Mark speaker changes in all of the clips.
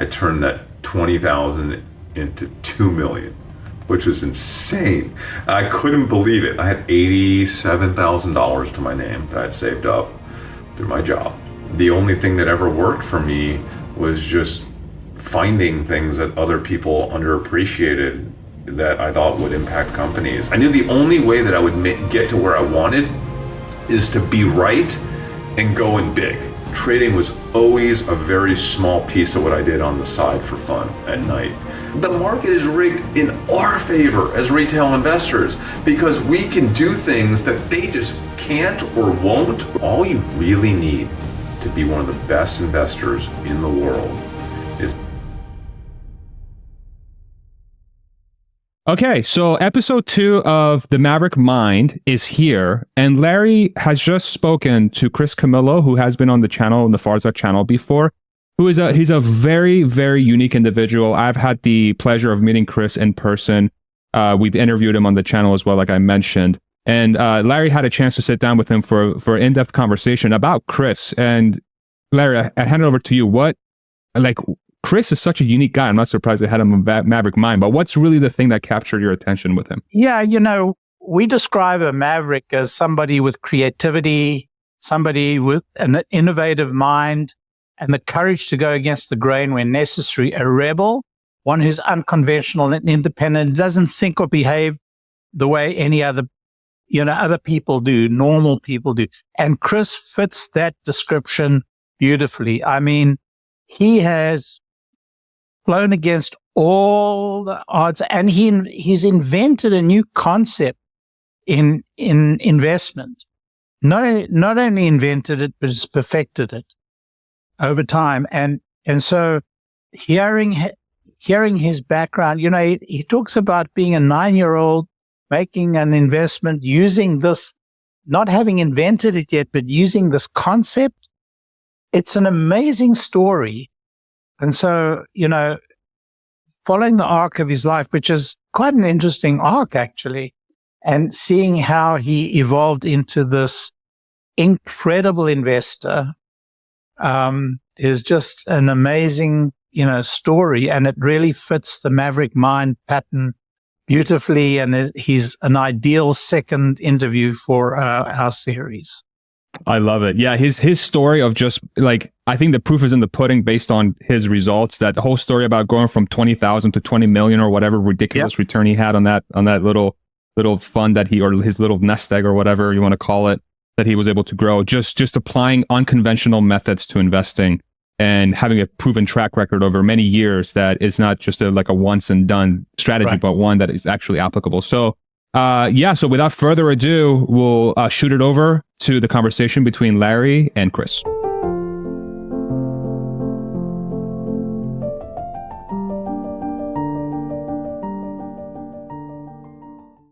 Speaker 1: I turned that 20,000 into 2 million, which was insane. I couldn't believe it. I had $87,000 to my name that I'd saved up through my job. The only thing that ever worked for me was just finding things that other people underappreciated that I thought would impact companies. I knew the only way that I would get to where I wanted is to be right and go in big. Trading was always a very small piece of what I did on the side for fun at night. The market is rigged in our favor as retail investors because we can do things that they just can't or won't. All you really need to be one of the best investors in the world is.
Speaker 2: Okay, so episode 2 of The Maverick Mind is here, and Larry has just spoken to Chris Camillo, who has been on the channel, on the Farzad channel before, he's a very, very unique individual. I've had the pleasure of meeting Chris in person. We've interviewed him on the channel as well, like I mentioned. And Larry had a chance to sit down with him for an in-depth conversation about Chris. And Larry, I hand it over to you. Chris is such a unique guy. I'm not surprised they had him on Maverick Mind, but what's really the thing that captured your attention with him?
Speaker 3: Yeah, we describe a maverick as somebody with creativity, somebody with an innovative mind, and the courage to go against the grain when necessary. A rebel, one who's unconventional and independent, doesn't think or behave the way any other people do, normal people do. And Chris fits that description beautifully. I mean, he has flown against all the odds, and he's invented a new concept in investment. Not only invented it, but has perfected it over time. And so hearing his background, he talks about being a 9-year-old making an investment using this, not having invented it yet, but using this concept. It's an amazing story. And so, following the arc of his life, which is quite an interesting arc, actually, and seeing how he evolved into this incredible investor is just an amazing, story. And it really fits the Maverick Mind pattern beautifully. And he's an ideal second interview for our series.
Speaker 2: I love it. Yeah, his story of just I think the proof is in the pudding based on his results. That whole story about going from 20,000 to 20 million or whatever ridiculous return he had on that little fund that his little nest egg or whatever you want to call it, that he was able to grow just applying unconventional methods to investing and having a proven track record over many years that it's not just a once and done strategy, but one that is actually applicable. So so without further ado, we'll shoot it over to the conversation between Larry and Chris.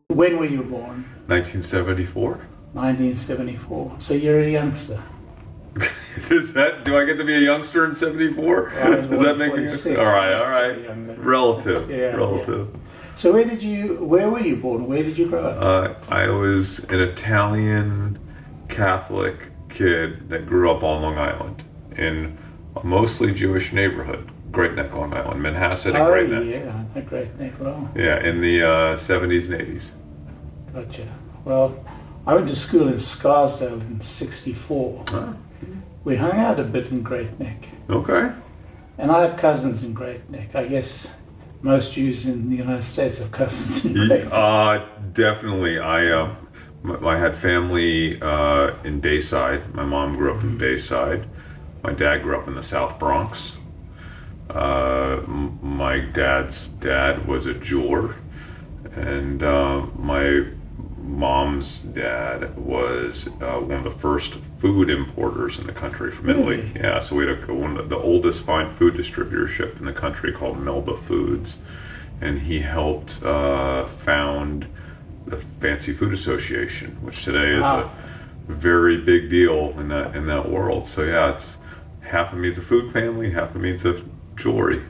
Speaker 3: When were you born?
Speaker 1: 1974.
Speaker 3: 1974. So you're a youngster.
Speaker 1: Do I get to be a youngster in 74? Does that make me? All right. Relative. Yeah. So where were you born? Where did you grow up? I was an Italian Catholic kid that grew up on Long Island in a mostly Jewish neighborhood, Great Neck, Long Island, Manhasset and Great Neck.
Speaker 3: Yeah, the Great Neck, well.
Speaker 1: Yeah, in the 70s and 80s.
Speaker 3: Gotcha. Well, I went to school in Scarsdale in 64.
Speaker 1: Oh.
Speaker 3: We hung out a bit in Great Neck.
Speaker 1: Okay.
Speaker 3: And I have cousins in Great Neck. I guess most Jews in the United States have cousins in Great Neck.
Speaker 1: Definitely. I had family in Bayside. My mom grew up in Bayside. My dad grew up in the South Bronx. My dad's dad was a jeweler, and my mom's dad was one of the first food importers in the country from Italy. Yeah, so we had one of the oldest fine food distributorship in the country called Melba Foods, and he helped found the Fancy Food Association, which today is a very big deal in that world. So yeah, it's half of me is a food family, half of me is a jewelry.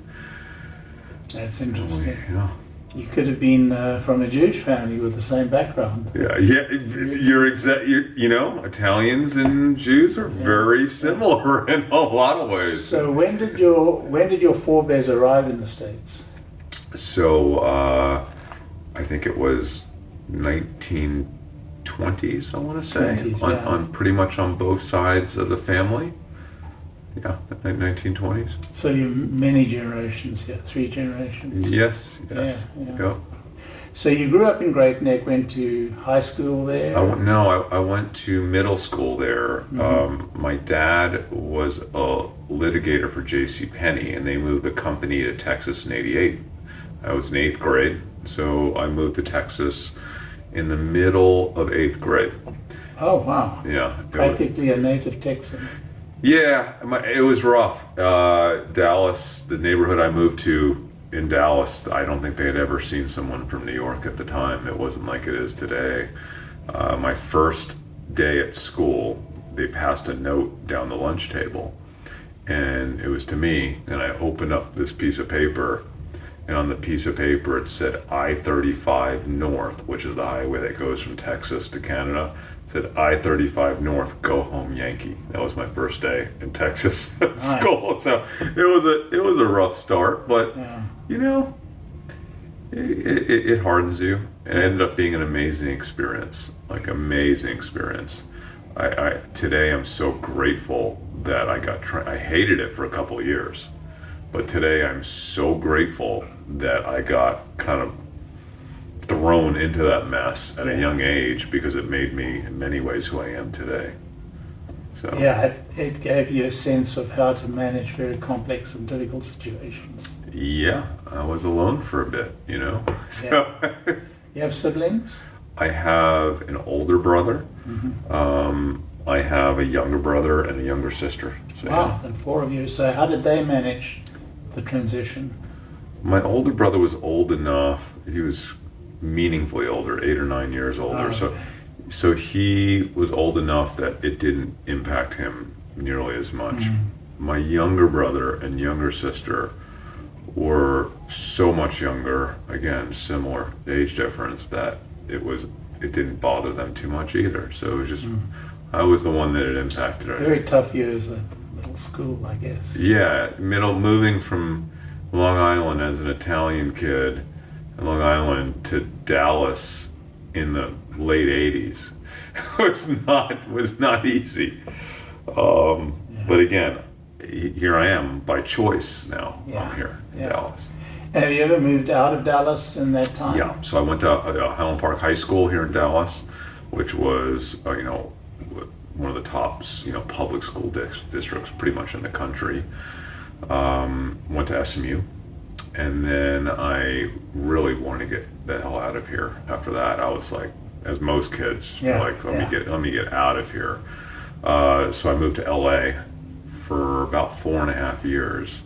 Speaker 3: That's interesting.
Speaker 1: Yeah.
Speaker 3: You could have been from a Jewish family with the same background.
Speaker 1: Yeah, you know, Italians and Jews are very similar in a lot of ways.
Speaker 3: So when did your forebears arrive in the States?
Speaker 1: So I think it was 1920s, I want to say,
Speaker 3: 20s,
Speaker 1: on pretty much on both sides of the family. Yeah, 1920s.
Speaker 3: So you many generations, 3 generations.
Speaker 1: Yes.
Speaker 3: Yeah. So you grew up in Great Neck, went to high school there?
Speaker 1: I went to middle school there. My dad was a litigator for J.C. Penney, and they moved the company to Texas in '88. I was in 8th grade, so I moved to Texas in the middle of 8th grade.
Speaker 3: Oh, wow.
Speaker 1: Yeah.
Speaker 3: Practically a native Texan.
Speaker 1: Yeah, it was rough. Dallas, the neighborhood I moved to in Dallas, I don't think they had ever seen someone from New York at the time. It wasn't like it is today. My first day at school, they passed a note down the lunch table, and it was to me, and I opened up this piece of paper, and on the piece of paper it said I-35 North, which is the highway that goes from Texas to Canada. It said I-35 North, go home Yankee. That was my first day in Texas at school. So it was a rough start, but you know, it hardens you. It ended up being an amazing experience, Today I'm so grateful that I hated it for a couple of years. But today I'm so grateful that I got kind of thrown into that mess at a young age, because it made me in many ways who I am today. So
Speaker 3: yeah, it gave you a sense of how to manage very complex and difficult situations.
Speaker 1: Yeah, I was alone for a bit, you know. So
Speaker 3: You have siblings?
Speaker 1: I have an older brother. I have a younger brother and a younger sister. So,
Speaker 3: wow, then 4 of you. So how did they manage the transition?
Speaker 1: My older brother was old enough. He was meaningfully older, 8 or 9 years older.
Speaker 3: Okay.
Speaker 1: So he was old enough that it didn't impact him nearly as much. My younger brother and younger sister were so much younger, again, similar age difference, that it didn't bother them too much either. So it was just, I was the one that it impacted.
Speaker 3: Very tough years at middle school, I guess.
Speaker 1: Yeah, moving from Long Island as an Italian kid in Long Island to Dallas in the late 80s was not easy. But again, here I am by choice now. I'm here in Dallas.
Speaker 3: And have you ever moved out of Dallas in that time?
Speaker 1: Yeah, so I went to Highland Park High School here in Dallas, which was one of the top public school districts pretty much in the country. Went to SMU, and then I really wanted to get the hell out of here. After that, I was like, as most kids, let me get out of here. So I moved to LA for about 4.5 years,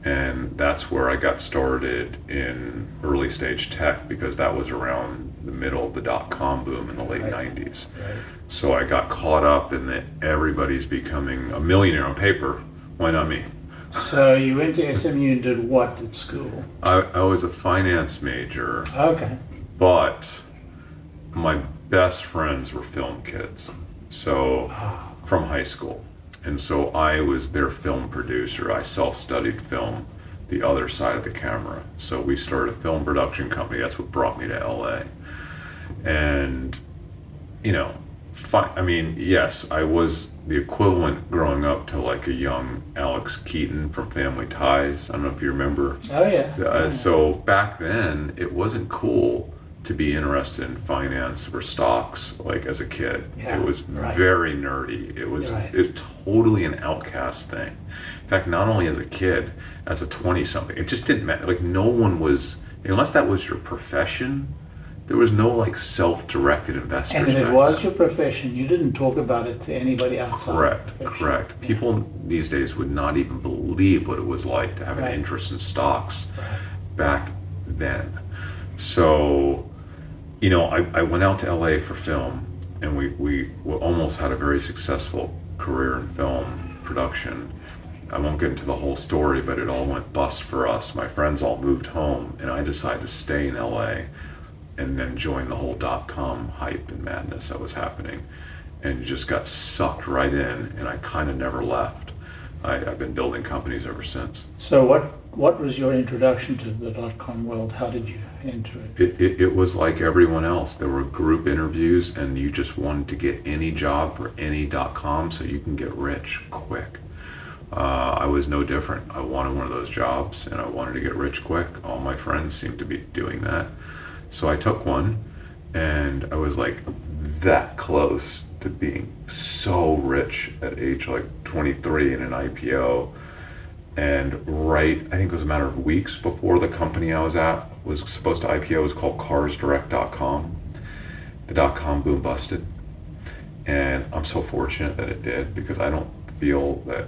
Speaker 1: and that's where I got started in early stage tech, because that was around the middle of the dot-com boom in the late 90s.
Speaker 3: Right.
Speaker 1: So I got caught up in that everybody's becoming a millionaire on paper. Why not me?
Speaker 3: So you went to SMU and did what at school?
Speaker 1: I was a finance major.
Speaker 3: Okay.
Speaker 1: But my best friends were film kids, so from high school. And so I was their film producer. I self-studied film, the other side of the camera. So we started a film production company. That's what brought me to LA. And, yes, I was the equivalent growing up to like a young Alex Keaton from Family Ties. I don't know if you remember.
Speaker 3: Oh, yeah.
Speaker 1: So back then, it wasn't cool to be interested in finance or stocks like as a kid.
Speaker 3: Yeah,
Speaker 1: it was very nerdy. It was totally an outcast thing. In fact, not only as a kid, as a 20-something, it just didn't matter. Like no one was, unless that was your profession, there was no like self-directed investors.
Speaker 3: And if it was your profession, you didn't talk about it to anybody outside.
Speaker 1: Correct. People these days would not even believe what it was like to have an interest in stocks back then. So, I went out to LA for film, and we almost had a very successful career in film production. I won't get into the whole story, but it all went bust for us. My friends all moved home, and I decided to stay in LA and then join the whole .com hype and madness that was happening, and just got sucked right in, and I kind of never left. I've been building companies ever since.
Speaker 3: So what was your introduction to the .com world? How did you enter it?
Speaker 1: It was like everyone else. There were group interviews, and you just wanted to get any job for any .com so you can get rich quick. I was no different. I wanted one of those jobs, and I wanted to get rich quick. All my friends seemed to be doing that. So I took one, and I was like that close to being so rich at age like 23 in an IPO. And I think it was a matter of weeks before the company I was at was supposed to IPO. It was called carsdirect.com. The .com boom busted. And I'm so fortunate that it did, because I don't feel that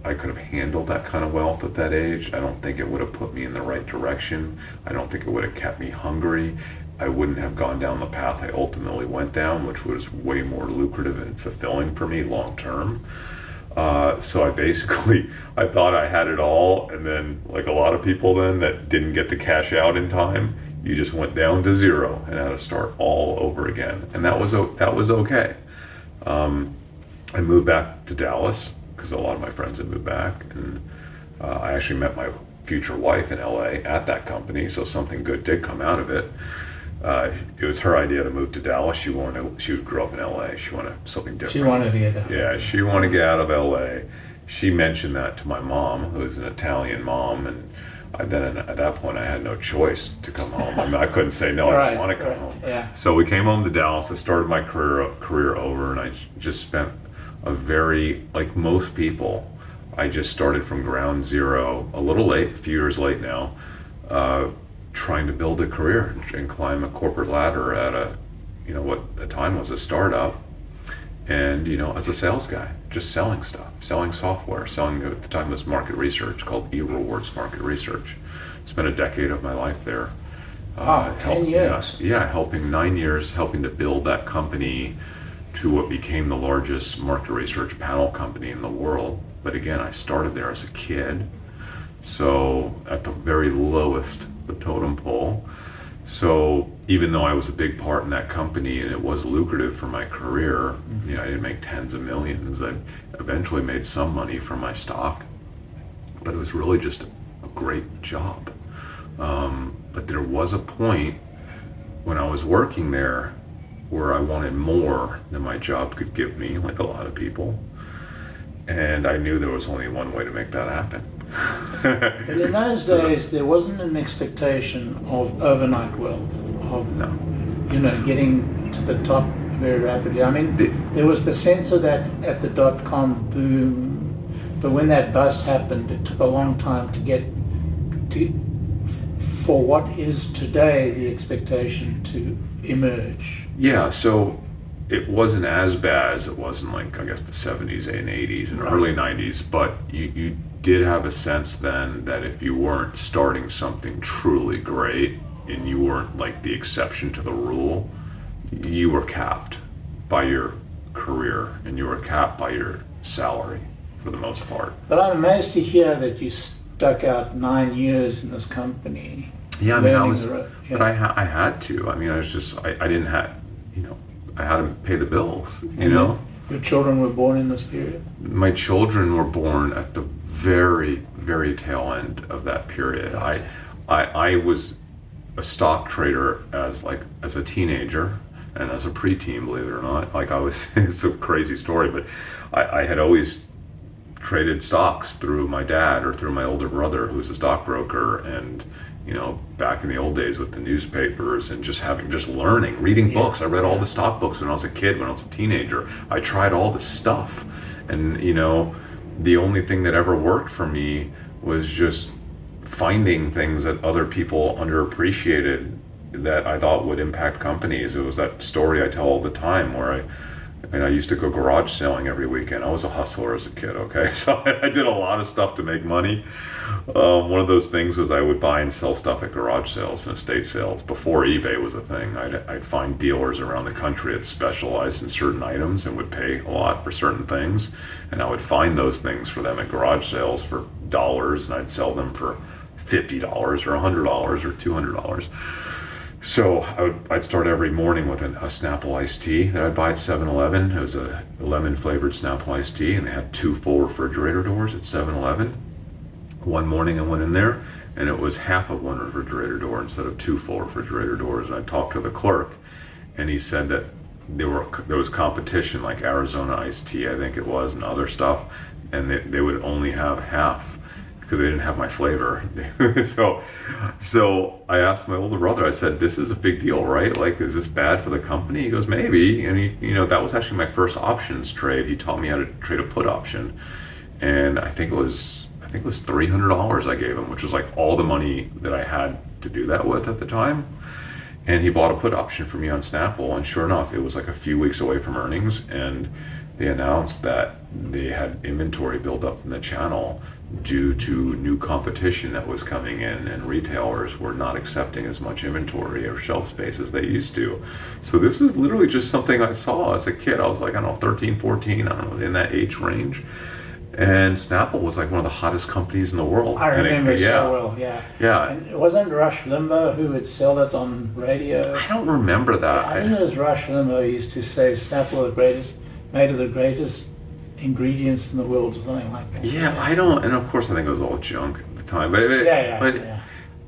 Speaker 1: I could have handled that kind of wealth at that age. I don't think it would have put me in the right direction. I don't think it would have kept me hungry. I wouldn't have gone down the path I ultimately went down, which was way more lucrative and fulfilling for me long term. So I thought I had it all, and then, like a lot of people then that didn't get to cash out in time, you just went down to zero and had to start all over again. And that was okay. I moved back to Dallas because a lot of my friends had moved back, and I actually met my future wife in LA at that company, so something good did come out of it. It was her idea to move to Dallas. She grew up in LA. She wanted something different.
Speaker 3: She wanted to get out.
Speaker 1: Yeah, she wanted to get out of LA. She mentioned that to my mom, who was an Italian mom, and then at that point I had no choice to come home. I mean, I couldn't say no, I don't want to come home.
Speaker 3: Yeah.
Speaker 1: So we came home to Dallas. I started my career over, and I just spent like most people, I just started from ground zero, a little late, a few years late now, trying to build a career and climb a corporate ladder at what at the time was a startup, and as a sales guy, just selling stuff, selling software, selling, at the time was market research called eRewards Market Research. Spent a decade of my life there.
Speaker 3: 10 years.
Speaker 1: Helping 9 years, helping to build that company to what became the largest market research panel company in the world. But again, I started there as a kid, so at the very lowest, the totem pole. So even though I was a big part in that company and it was lucrative for my career, I didn't make tens of millions. I eventually made some money from my stock, but it was really just a great job. But there was a point when I was working there where I wanted more than my job could give me, like a lot of people. And I knew there was only one way to make that happen.
Speaker 3: But in those days, there wasn't an expectation of overnight wealth, of getting to the top very rapidly. I mean, there was the sense of that at the .com boom, but when that bust happened, it took a long time to get for what is today the expectation to emerge.
Speaker 1: Yeah, so it wasn't as bad as it was in, like, I guess, the 70s and 80s and early 90s, but you did have a sense then that if you weren't starting something truly great and you weren't like the exception to the rule, you were capped by your career and you were capped by your salary for the most part.
Speaker 3: But I'm amazed to hear that you stuck out 9 years in this company.
Speaker 1: Yeah, I mean, but I had to. I mean, I didn't have, I had to pay the bills,
Speaker 3: Your children were born in this period?
Speaker 1: My children were born at the very, very tail end of that period. I was a stock trader as a teenager and as a preteen, believe it or not. It's a crazy story, but I had always traded stocks through my dad or through my older brother, who was a stockbroker, and back in the old days with the newspapers and just learning, reading books. I read all the stock books when I was a kid, when I was a teenager. I tried all this stuff, and the only thing that ever worked for me was just finding things that other people underappreciated that I thought would impact companies. It was that story I tell all the time where And I used to go garage selling every weekend. I was a hustler as a kid, okay? So I did a lot of stuff to make money. One of those things was I would buy and sell stuff at garage sales and estate sales. Before eBay was a thing, I'd find dealers around the country that specialized in certain items and would pay a lot for certain things. And I would find those things for them at garage sales for dollars, and I'd sell them for $50 or $100 or $200. So I'd start every morning with a Snapple iced tea that I'd buy at 7-Eleven. It was a lemon flavored Snapple iced tea, and they had 2 full refrigerator doors at 7-Eleven. One morning I went in there, and it was half of one refrigerator door instead of 2 full refrigerator doors. And I talked to the clerk, and he said that there was competition, like Arizona iced tea, I think it was, and other stuff, and they would only have half, because they didn't have my flavor. So I asked my older brother, I said, this is a big deal, right? Like, is this bad for the company? He goes, maybe. And that was actually my first options trade. He taught me how to trade a put option. And I think it was $300 I gave him, which was like all the money that I had to do that with at the time. And he bought a put option for me on Snapple. And sure enough, it was like a few weeks away from earnings. And they announced that they had inventory built up in the channel due to new competition that was coming in, and retailers were not accepting as much inventory or shelf space as they used to. So this was literally just something I saw as a kid. I was like, I don't know, 13, 14, I don't know, in that age range. And Snapple was like one of the hottest companies in the world.
Speaker 4: I remember it so well,
Speaker 1: Yeah.
Speaker 4: And it wasn't Rush Limbaugh who would sell it on radio?
Speaker 1: I don't remember that.
Speaker 4: I think it was Rush Limbaugh who used to say Snapple made of the greatest ingredients in the world, or something like that.
Speaker 1: Yeah, I don't, and of course I think it was all junk at the time, but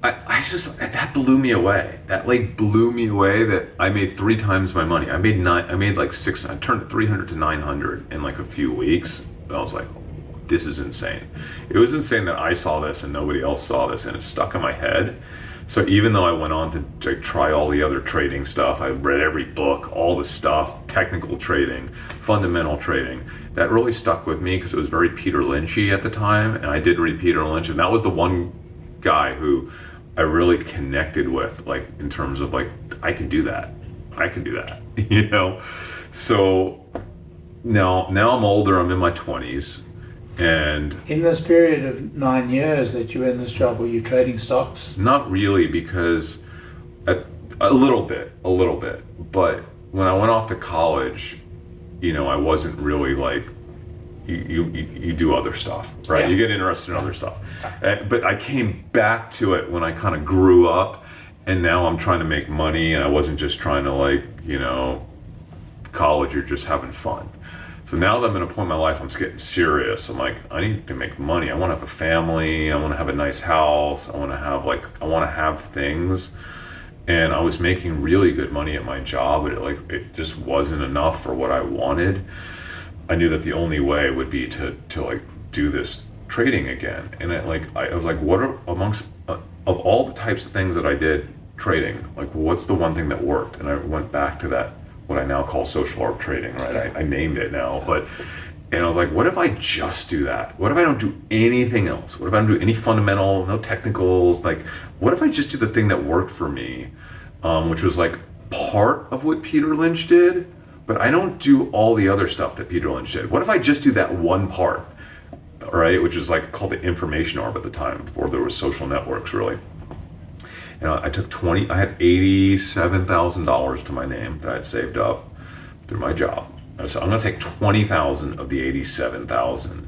Speaker 1: I just, that blew me away. That like blew me away that I made 3 times my money. I made like 6, I turned 300 to 900 in like a few weeks. I was like, this is insane. It was insane that I saw this and nobody else saw this, and it stuck in my head. So even though I went on to try all the other trading stuff, I read every book, all the stuff, technical trading, fundamental trading, that really stuck with me because it was very Peter Lynchy at the time. And I did read Peter Lynch, and that was the one guy who I really connected with, like in terms of like, I can do that, So now I'm older, I'm in my 20s. And
Speaker 4: in this period of 9 years that you were in this job, were you trading stocks?
Speaker 1: Not really, because a little bit. But when I went off to college, I wasn't really like, you do other stuff, right? Yeah. You get interested in other stuff. But I came back to it when I kind of grew up, and now I'm trying to make money, and I wasn't just trying to like, college, you're just having fun. So now that I'm at a point in my life, I'm getting serious. I'm like, I need to make money. I want to have a family. I want to have a nice house. I want to have things. And I was making really good money at my job, but it just wasn't enough for what I wanted. I knew that the only way would be to like do this trading again. And I was like, what are amongst of all the types of things that I did trading, like what's the one thing that worked? And I went back to that, what I now call social arb trading, right? I named it now, and I was like, what if I just do that? What if I don't do anything else? What if I don't do any fundamental, no technicals? Like, what if I just do the thing that worked for me, which was like part of what Peter Lynch did, but I don't do all the other stuff that Peter Lynch did. What if I just do that one part, right? Which is like called the information arb at the time, before there was social networks, really. And I took I had $87,000 to my name that I'd saved up through my job. So I'm going to take 20,000 of the 87,000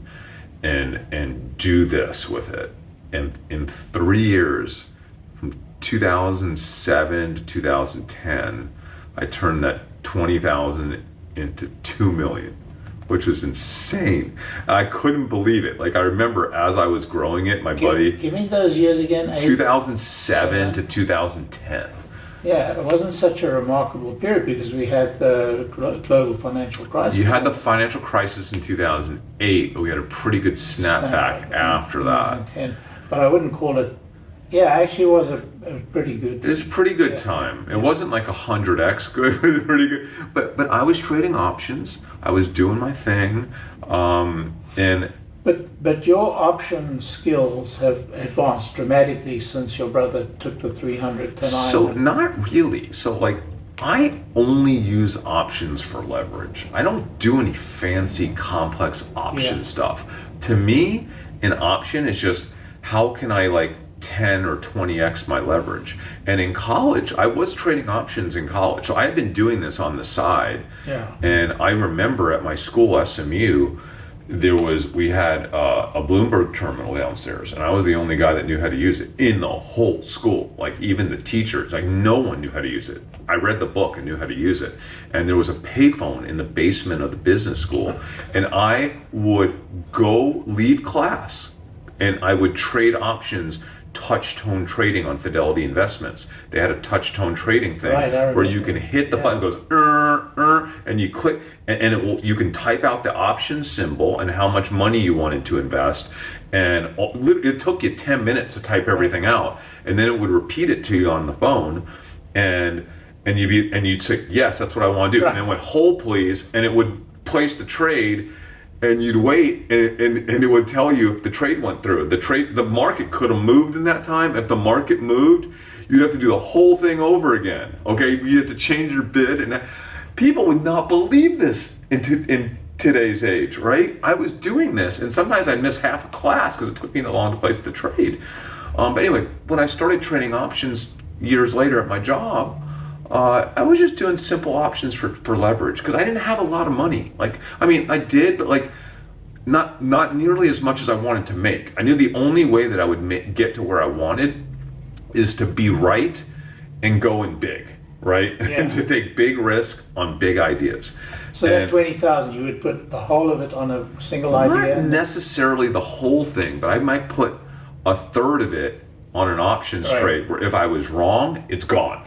Speaker 1: and do this with it. And in 3 years, from 2007 to 2010, I turned that 20,000 into 2 million, which was insane. I couldn't believe it. Like, I remember as I was growing it, my buddy...
Speaker 4: Give me those years again.
Speaker 1: 2007 to 2010.
Speaker 4: Yeah, it wasn't such a remarkable period because we had the global financial crisis.
Speaker 1: You had the financial crisis in 2008, but we had a pretty good snapback after that.
Speaker 4: But I wouldn't call it... Yeah, actually it was a pretty good...
Speaker 1: It was a pretty good time. It wasn't like 100x good. It was pretty good. But I was trading options. I was doing my thing.
Speaker 4: But your option skills have advanced dramatically since your brother took the 300 to 900.
Speaker 1: So not really. So like I only use options for leverage. I don't do any fancy, complex option stuff. To me, an option is just how can I like 10 or 20x my leverage. And in college, I was trading options in college. So I had been doing this on the side.
Speaker 4: Yeah.
Speaker 1: And I remember at my school, SMU, we had a Bloomberg terminal downstairs, and I was the only guy that knew how to use it in the whole school. Like even the teachers, like no one knew how to use it. I read the book and knew how to use it. And there was a payphone in the basement of the business school, and I would leave class and I would trade options, touch tone trading on Fidelity Investments. They had a touch tone trading thing where you can hit the button, it goes and you click, and you can type out the option symbol and how much money you wanted to invest, and it took you 10 minutes to type everything out, and then it would repeat it to you on the phone, and you'd say yes, that's what I want to do, and then went hold please, and it would place the trade. And you'd wait, and it would tell you if the trade went through. The market could have moved in that time. If the market moved, you'd have to do the whole thing over again. Okay, you have to change your bid, and people would not believe this in today's age, right? I was doing this, and sometimes I'd miss half a class because it took me that long to place the trade. But anyway, when I started trading options years later at my job, I was just doing simple options for leverage because I didn't have a lot of money. Like, I mean, I did, but like not nearly as much as I wanted to make. I knew the only way that I would get to where I wanted is to be right and go in big, right? And to take big risk on big ideas.
Speaker 4: So that 20,000, you would put the whole of it on a single idea?
Speaker 1: Not necessarily the whole thing, but I might put a third of it on an options trade where if I was wrong, it's gone.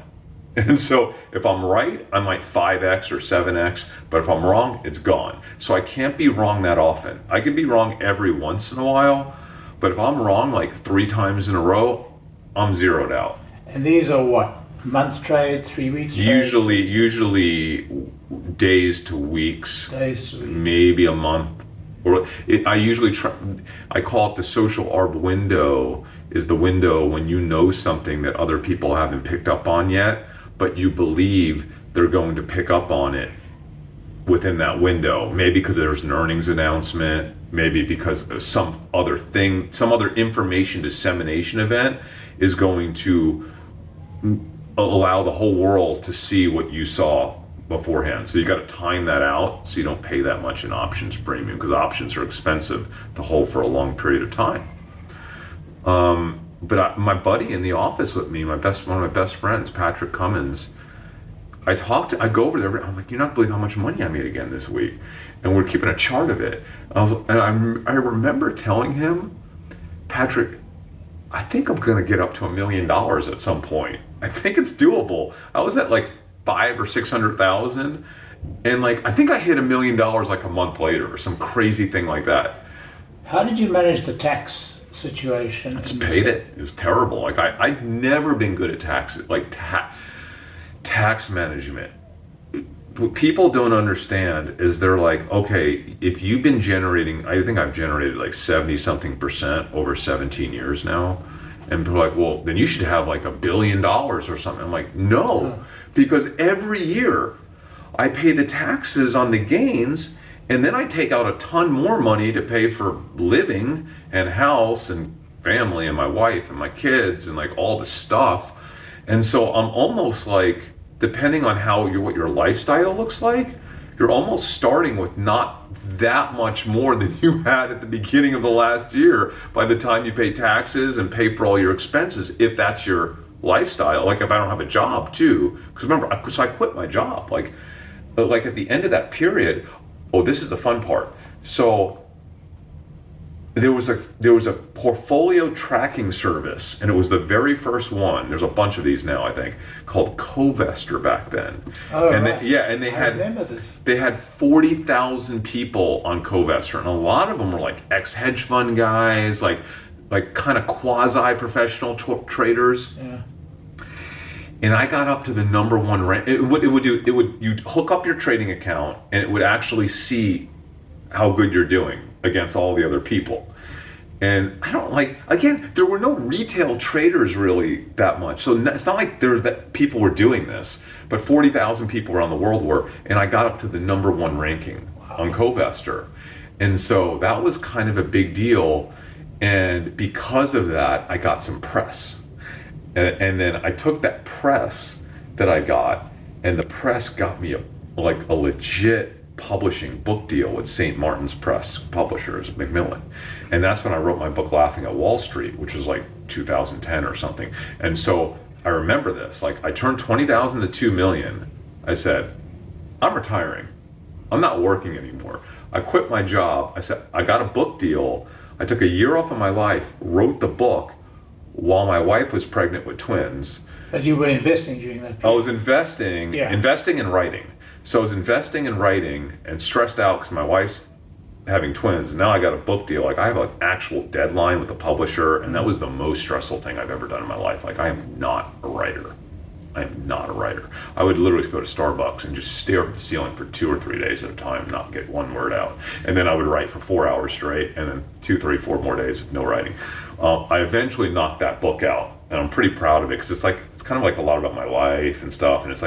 Speaker 1: And so if I'm right, I might 5x or 7x, but if I'm wrong, it's gone. So I can't be wrong that often. I can be wrong every once in a while, but if I'm wrong like 3 times in a row, I'm zeroed out.
Speaker 4: And these are what? Month trade, 3 weeks trade?
Speaker 1: Usually days to weeks, maybe a month. I usually I call it the social arb window, is the window when you know something that other people haven't picked up on yet, but you believe they're going to pick up on it within that window. Maybe because there's an earnings announcement, maybe because of some other information dissemination event is going to allow the whole world to see what you saw beforehand. So you got to time that out so you don't pay that much in options premium, because options are expensive to hold for a long period of time. But my buddy in the office with me, one of my best friends, Patrick Cummins, I go over there, I'm like, you're not believing how much money I made again this week. And we're keeping a chart of it. I remember telling him, Patrick, I think I'm going to get up to $1 million at some point. I think it's doable. I was at like 500,000 or 600,000. And like, I think I hit $1 million like a month later or some crazy thing like that.
Speaker 4: How did you manage the tax situation?
Speaker 1: I just paid it. It was terrible. Like I'd never been good at taxes, like tax management. What people don't understand is they're like, okay, if you've been generating, I think I've generated like 70-something% over 17 years now. And people are like, well, then you should have like $1 billion or something. I'm like, no, because every year I pay the taxes on the gains, and then I take out a ton more money to pay for living and house and family and my wife and my kids and like all the stuff. And so I'm almost like, depending on what your lifestyle looks like, you're almost starting with not that much more than you had at the beginning of the last year by the time you pay taxes and pay for all your expenses, if that's your lifestyle. Like if I don't have a job too, because remember, I quit my job. Like at the end of that period, this is the fun part. So there was a portfolio tracking service, and it was the very first one. There's a bunch of these now, I think, called Covestor back then. They had 40,000 people on Covestor, and a lot of them were like ex-hedge fund guys, like kind of quasi-professional traders.
Speaker 4: Yeah.
Speaker 1: And I got up to the number one rank. You'd hook up your trading account, and it would actually see how good you're doing against all the other people. And I don't again, there were no retail traders really that much. So it's not like that people were doing this, but 40,000 people around the world were. And I got up to the #1 ranking on Covestor. And so that was kind of a big deal. And because of that, I got some press. And then I took that press that I got, and the press got me a legit publishing book deal with St. Martin's Press Publishers, Macmillan. And that's when I wrote my book Laughing at Wall Street, which was like 2010 or something. And so I remember this, I turned 20,000 to 2 million. I said, I'm retiring. I'm not working anymore. I quit my job. I said, I got a book deal. I took a year off of my life, wrote the book while my wife was pregnant with twins.
Speaker 4: But you were investing during that period.
Speaker 1: I was investing and writing. So I was investing and writing and stressed out because my wife's having twins. And now I got a book deal. I have an actual deadline with the publisher, and that was the most stressful thing I've ever done in my life. I am not a writer. I am not a writer. I would literally go to Starbucks and just stare at the ceiling for 2 or 3 days at a time, not get one word out. And then I would write for 4 hours straight, and then 2, 3, 4 more days, no writing. I eventually knocked that book out, and I'm pretty proud of it, because it's kind of like a lot about my life and stuff. And it's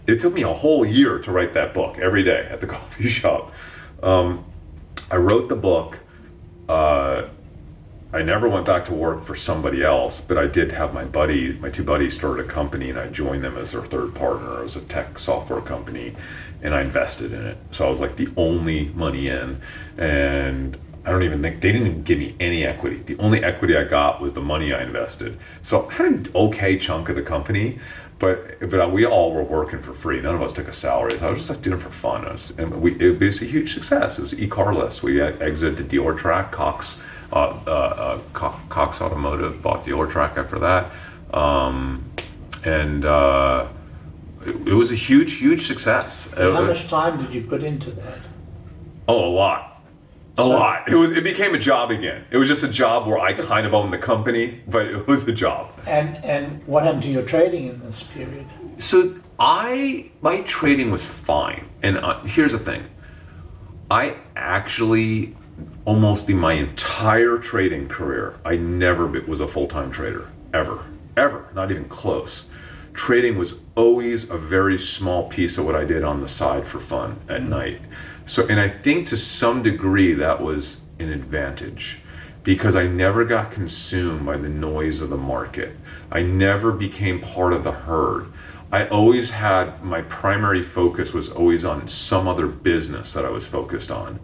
Speaker 1: it took me a whole year to write that book every day at the coffee shop. I wrote the book. I never went back to work for somebody else, but I did have my 2 buddies started a company, and I joined them as their third partner. It was a tech software company, and I invested in it. So I was the only money in, and I don't even think, they didn't even give me any equity. The only equity I got was the money I invested. So I had an okay chunk of the company, but we all were working for free. None of us took a salary. So I was just doing it for fun. It was a huge success. It was e-carless. We exited to Dealer Track. Cox Automotive bought Dealer Track after that. It was a huge success.
Speaker 4: How much time did you put into that?
Speaker 1: Oh, a lot. A lot. It became a job again. It was just a job where I kind of owned the company, but it was a job.
Speaker 4: And what happened to your trading in this period?
Speaker 1: So my trading was fine. And here's the thing. I actually, almost in my entire trading career, I never was a full-time trader. Ever. Not even close. Trading was always a very small piece of what I did on the side for fun at night. So, and I think to some degree that was an advantage, because I never got consumed by the noise of the market. I never became part of the herd. I always had, my primary focus was always on some other business that I was focused on.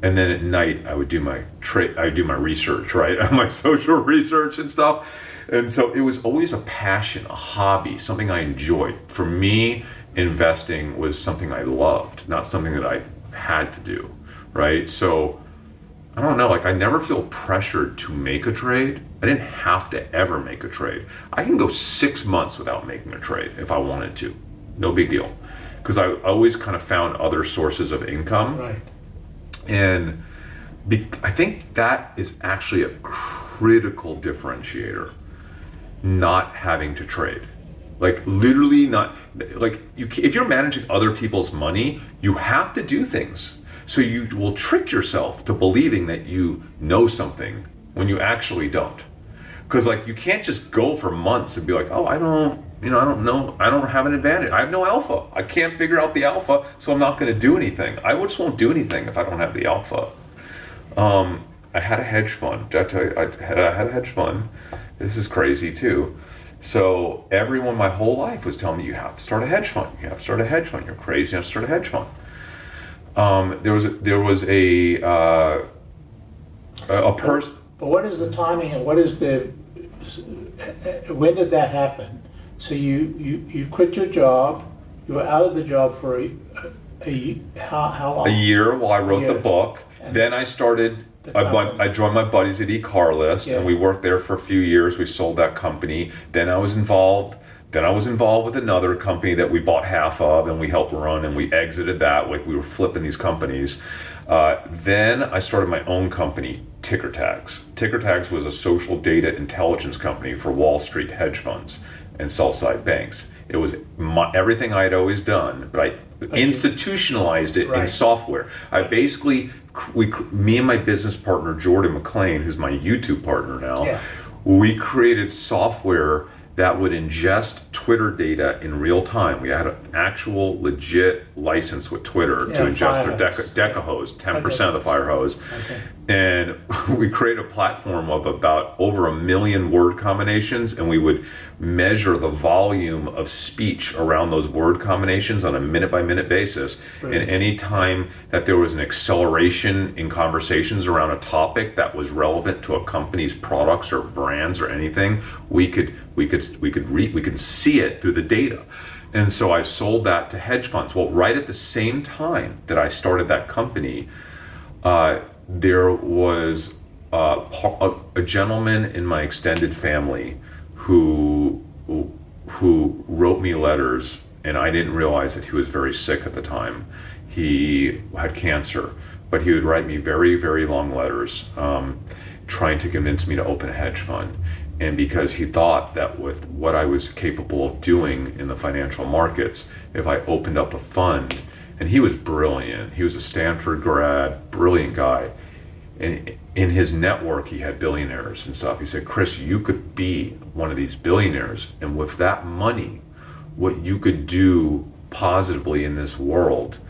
Speaker 1: And then at night I would do my research, right? My social research and stuff. And so it was always a passion, a hobby, something I enjoyed. For me, investing was something I loved, not something that I had to do, right? So I don't know, I never feel pressured to make a trade. I didn't have to ever make a trade. I can go 6 months without making a trade if I wanted to. No big deal. Because I always kind of found other sources of income.
Speaker 4: Right.
Speaker 1: And I think that is actually a critical differentiator, not having to trade. Literally not, if you're managing other people's money, you have to do things. So you will trick yourself to believing that you know something when you actually don't. Because you can't just go for months and be like, oh, I don't know, I don't have an advantage. I have no alpha. I can't figure out the alpha, so I'm not going to do anything. I just won't do anything if I don't have the alpha. I had a hedge fund. Did I tell you I had a hedge fund? This is crazy too. So everyone my whole life was telling me, you have to start a hedge fund. You have to start a hedge fund. You're crazy. You have to start a hedge fund. There was a person.
Speaker 4: But what is the timing and when did that happen? So you quit your job. You were out of the job for how long?
Speaker 1: A year while I wrote the book. And then I started. I joined my buddies at eCarList, and we worked there for a few years. We sold that company. Then I was involved with another company that we bought half of, and we helped run, and we exited that. We were flipping these companies. Then I started my own company, Ticker Tags. Ticker Tags was a social data intelligence company for Wall Street hedge funds and sell-side banks. It was everything I had always done, but I institutionalized it in software. I basically me and my business partner Jordan McLean, who's my YouTube partner now,
Speaker 4: Yeah.
Speaker 1: we created software that would ingest Twitter data in real time. We had an actual legit license with Twitter to ingest their Deca hose, 10% of the fire hose.
Speaker 4: Okay.
Speaker 1: And we created a platform of about over 1 million word combinations, and we would measure the volume of speech around those word combinations on a minute-by-minute basis.
Speaker 4: Brilliant.
Speaker 1: And any time that there was an acceleration in conversations around a topic that was relevant to a company's products or brands or anything, we could see it through the data. And so I sold that to hedge funds. Well, right at the same time that I started that company, there was a gentleman in my extended family who wrote me letters, and I didn't realize that he was very sick at the time. He had cancer, but he would write me very, very long letters trying to convince me to open a hedge fund. And because he thought that with what I was capable of doing in the financial markets, if I opened up a fund, and he was brilliant. He was a Stanford grad, brilliant guy. And in his network, he had billionaires and stuff. He said, Chris, you could be one of these billionaires. And with that money, what you could do positively in this world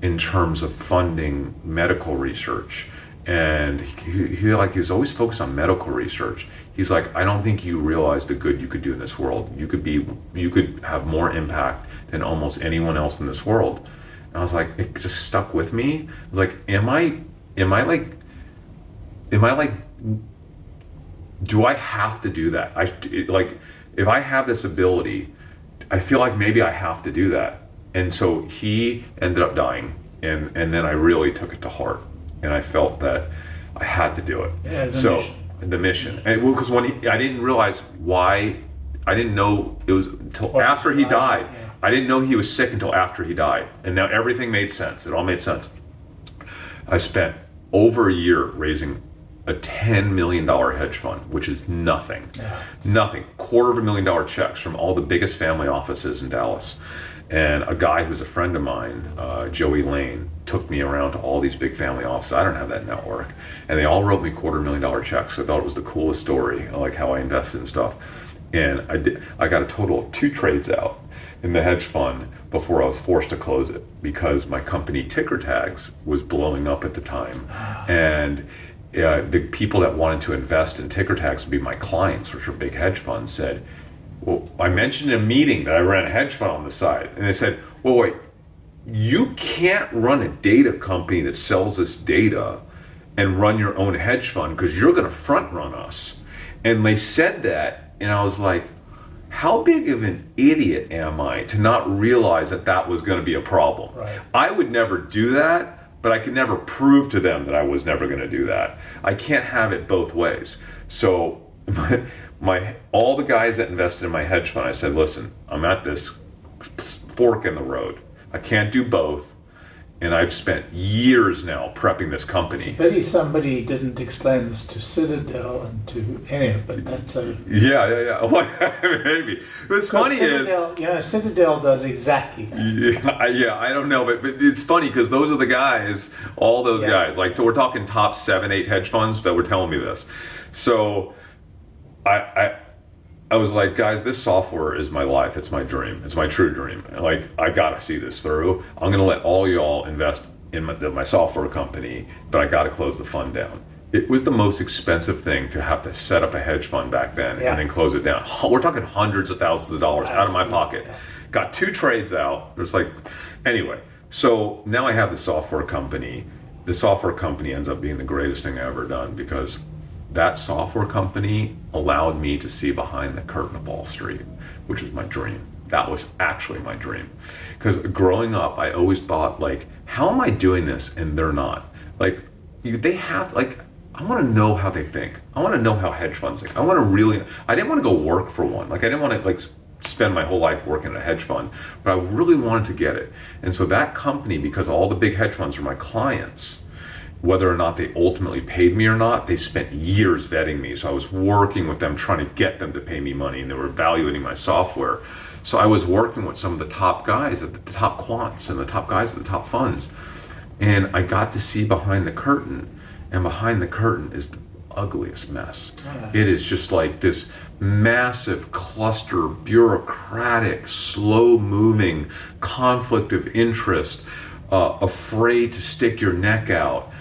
Speaker 1: in terms of funding medical research. And he was always focused on medical research. He's like, I don't think you realize the good you could do in this world. You could have more impact than almost anyone else in this world. And I was like, it just stuck with me. I was like, am I like, do I have to do that? If I have this ability, I feel like maybe I have to do that. And so he ended up dying, and then I really took it to heart, and I felt that I had to do it.
Speaker 4: Yeah,
Speaker 1: the mission, and because I didn't realize why. I didn't know it was until after he died.
Speaker 4: Yeah.
Speaker 1: I didn't know he was sick until after he died, and now everything made sense. It all made sense. I spent over a year raising a $10 million hedge fund, which is nothing.
Speaker 4: Yeah.
Speaker 1: Nothing. $250,000 checks from all the biggest family offices in Dallas. And a guy who's a friend of mine, Joey Lane, took me around to all these big family offices. I don't have that network. And they all wrote me $250,000 checks. I thought it was the coolest story, like how I invested in stuff. And I got a total of 2 trades out in the hedge fund before I was forced to close it because my company Ticker Tags was blowing up at the time. And the people that wanted to invest in Ticker Tags would be my clients, which are big hedge funds, said, well, I mentioned in a meeting that I ran a hedge fund on the side. And they said, well, wait, you can't run a data company that sells this data and run your own hedge fund because you're going to front run us. And they said that, and I was like, how big of an idiot am I to not realize that that was going to be a problem?
Speaker 4: Right.
Speaker 1: I would never do that, but I could never prove to them that I was never going to do that. I can't have it both ways. So all the guys that invested in my hedge fund, I said, listen, I'm at this fork in the road. I can't do both. And I've spent years now prepping this company.
Speaker 4: Maybe somebody didn't explain this to Citadel and to anyway, but that's a...
Speaker 1: Yeah. Maybe. What's funny
Speaker 4: Citadel does exactly that.
Speaker 1: Yeah, I don't know, but it's funny because those are the guys, all those guys. Like, we're talking top 7, 8 hedge funds that were telling me this. So I was like, guys, this software is my life. It's my dream. It's my true dream. Like, I gotta see this through. I'm gonna let all y'all invest in my software company, but I gotta close the fund down. It was the most expensive thing to have to set up a hedge fund back then and then close it down. We're talking hundreds of thousands of dollars out of my pocket.
Speaker 4: Yeah.
Speaker 1: Got 2 trades out. It was like, anyway. So now I have the software company. The software company ends up being the greatest thing I've ever done because that software company allowed me to see behind the curtain of Wall Street, which was my dream. That was actually my dream. Because growing up, I always thought, like, how am I doing this and they're not? Like, they have, like, I want to know how they think. I want to know how hedge funds think. I didn't want to go work for one. Like, I didn't want to, like, spend my whole life working at a hedge fund, but I really wanted to get it. And so that company, because all the big hedge funds are my clients, whether or not they ultimately paid me or not, they spent years vetting me. So I was working with them, trying to get them to pay me money, and they were evaluating my software. So I was working with some of the top guys, the top quants and the top guys at the top funds. And I got to see behind the curtain, and behind the curtain is the ugliest mess. It is just like this massive cluster, bureaucratic, slow-moving conflict of interest, afraid to stick your neck out.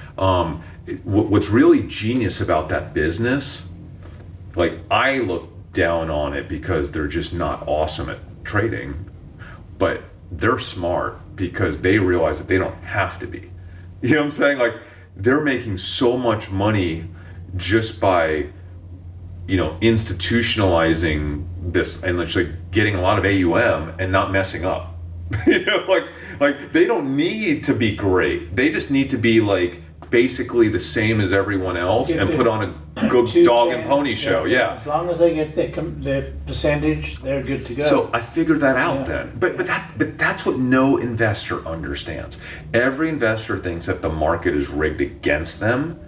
Speaker 1: What's really genius about that business, like I look down on it because they're just not awesome at trading, but they're smart because they realize that they don't have to be. You know what I'm saying? Like they're making so much money just by, institutionalizing this and like getting a lot of AUM and not messing up. Like they don't need to be great. They just need to be like basically the same as everyone else and put on a good dog and pony show. Yeah.
Speaker 4: As long as they get their percentage, they're good to go.
Speaker 1: So I figured that out then. But that's what no investor understands. Every investor thinks that the market is rigged against them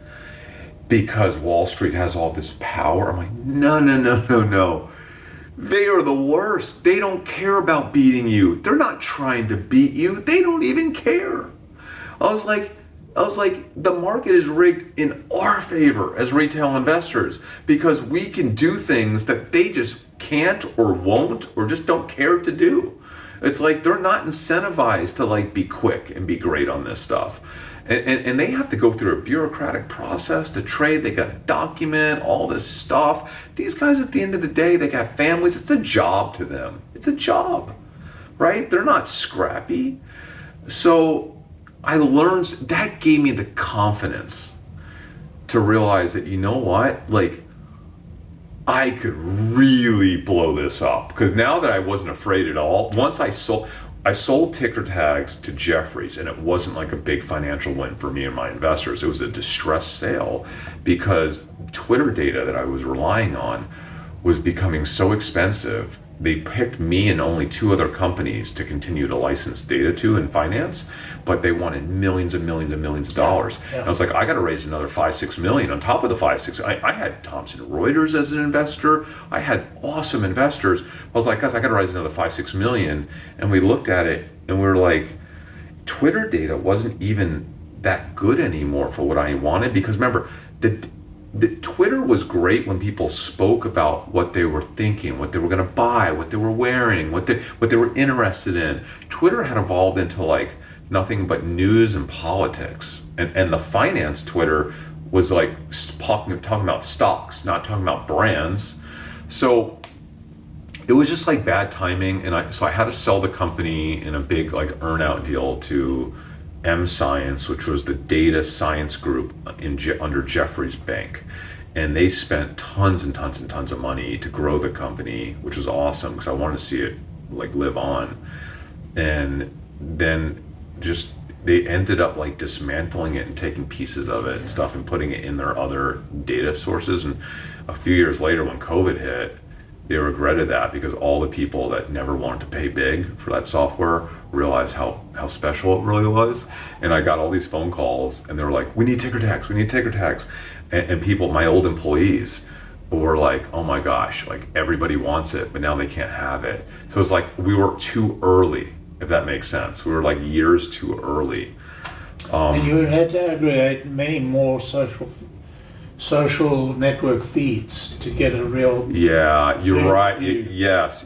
Speaker 1: because Wall Street has all this power. I'm like, no. They are the worst. They don't care about beating you. They're not trying to beat you. They don't even care. I was like, the market is rigged in our favor as retail investors because we can do things that they just can't or won't or just don't care to do. It's like they're not incentivized to like be quick and be great on this stuff. And they have to go through a bureaucratic process to trade. They got to document all this stuff. These guys at the end of the day, they got families. It's a job to them. It's a job, right? They're not scrappy. So I learned, that gave me the confidence to realize that, you know what, like I could really blow this up because now that I wasn't afraid at all, once I sold ticker tags to Jefferies, and it wasn't like a big financial win for me and my investors. It was a distressed sale because Twitter data that I was relying on was becoming so expensive. They picked me and only 2 other companies to continue to license data to in finance, but they wanted millions and millions and millions of dollars. Yeah. And I was like, I got to raise another 5-6 million on top of the 5-6. I had Thomson Reuters as an investor. I had awesome investors. I was like, guys, I got to raise another 5-6 million. And we looked at it and we were like, Twitter data wasn't even that good anymore for what I wanted because remember, the Twitter was great when people spoke about what they were thinking, what they were going to buy, what they were wearing, what they were interested in. Twitter had evolved into like nothing but news and politics. And the finance Twitter was like talking about stocks, not talking about brands. So it was just like bad timing. And so I had to sell the company in a big like earn-out deal to M Science, which was the data science group under Jefferies Bank. And they spent tons and tons and tons of money to grow the company, which was awesome because I wanted to see it like live on. And then just they ended up like dismantling it and taking pieces of it and stuff and putting it in their other data sources. And a few years later when COVID hit, they regretted that because all the people that never wanted to pay big for that software realized how special it really was. And I got all these phone calls and they were like, we need ticker tags. And people, my old employees were like, oh my gosh, like everybody wants it, but now they can't have it. So it's like we were too early, if that makes sense. We were like years too early.
Speaker 4: And you had to aggregate many more social network feeds to get a real...
Speaker 1: Yeah, you're right. Yes.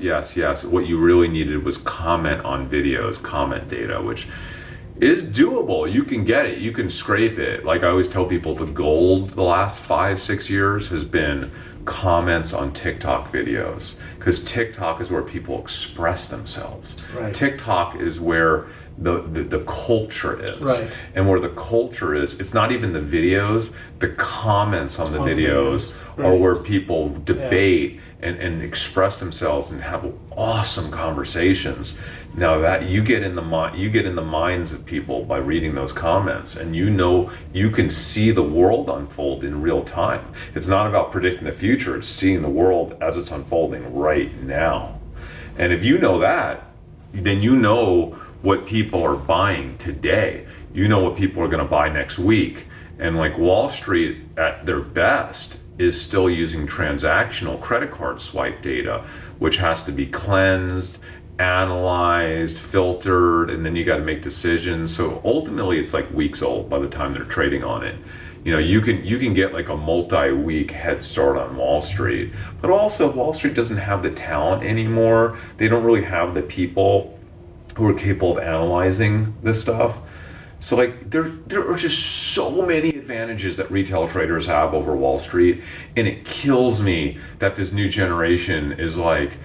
Speaker 1: What you really needed was comment on videos, comment data, which is doable. You can get it. You can scrape it. Like I always tell people, the gold the last 5-6 years has been comments on TikTok videos because TikTok is where people express themselves.
Speaker 4: Right.
Speaker 1: TikTok is where the culture is.
Speaker 4: Right.
Speaker 1: And where the culture is, it's not even the videos, the comments on the videos
Speaker 4: right.
Speaker 1: are where people debate and express themselves and have awesome conversations. Now that you get in the minds of people by reading those comments, and you can see the world unfold in real time. It's not about predicting the future, it's seeing the world as it's unfolding right now. And if you know that, then you know what people are buying today. You know what people are going to buy next week. And like Wall Street at their best is still using transactional credit card swipe data, which has to be cleansed analyzed, filtered, and then you got to make decisions. So ultimately it's like weeks old by the time they're trading on it. You can get like a multi-week head start on Wall Street, but also Wall Street doesn't have the talent anymore. They don't really have the people who are capable of analyzing this stuff. So like there are just so many advantages that retail traders have over Wall Street, and it kills me that this new generation is like,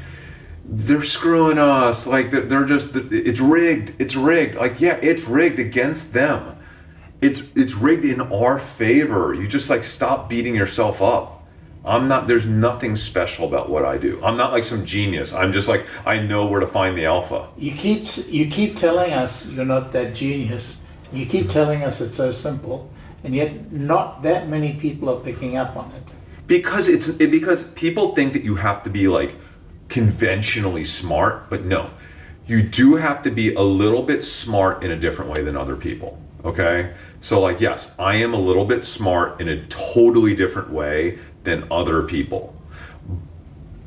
Speaker 1: they're screwing us. Like they're just, it's rigged. It's rigged. Like, yeah, it's rigged against them. It's rigged in our favor. You just like stop beating yourself up. There's nothing special about what I do. I'm not like some genius. I'm just like, I know where to find the alpha.
Speaker 4: You keep telling us you're not that genius. You keep telling us it's so simple, and yet not that many people are picking up on it.
Speaker 1: Because people think that you have to be like conventionally smart, but no. You do have to be a little bit smart in a different way than other people. Okay? So like, yes, I am a little bit smart in a totally different way than other people.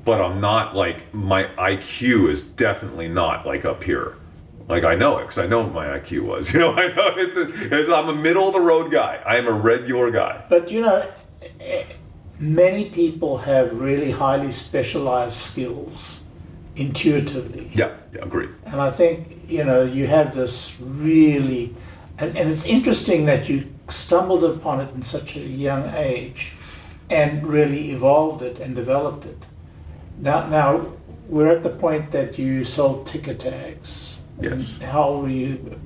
Speaker 1: But I'm not like, my IQ is definitely not like up here. Like I know it, because I know what my IQ was. I know I'm a middle of the road guy. I am a regular guy.
Speaker 4: But many people have really highly specialized skills intuitively.
Speaker 1: Yeah, agreed.
Speaker 4: And I think, you have this really, and it's interesting that you stumbled upon it in such a young age and really evolved it and developed it. Now we're at the point that you sold ticker tags.
Speaker 1: Yes.
Speaker 4: And how old were you?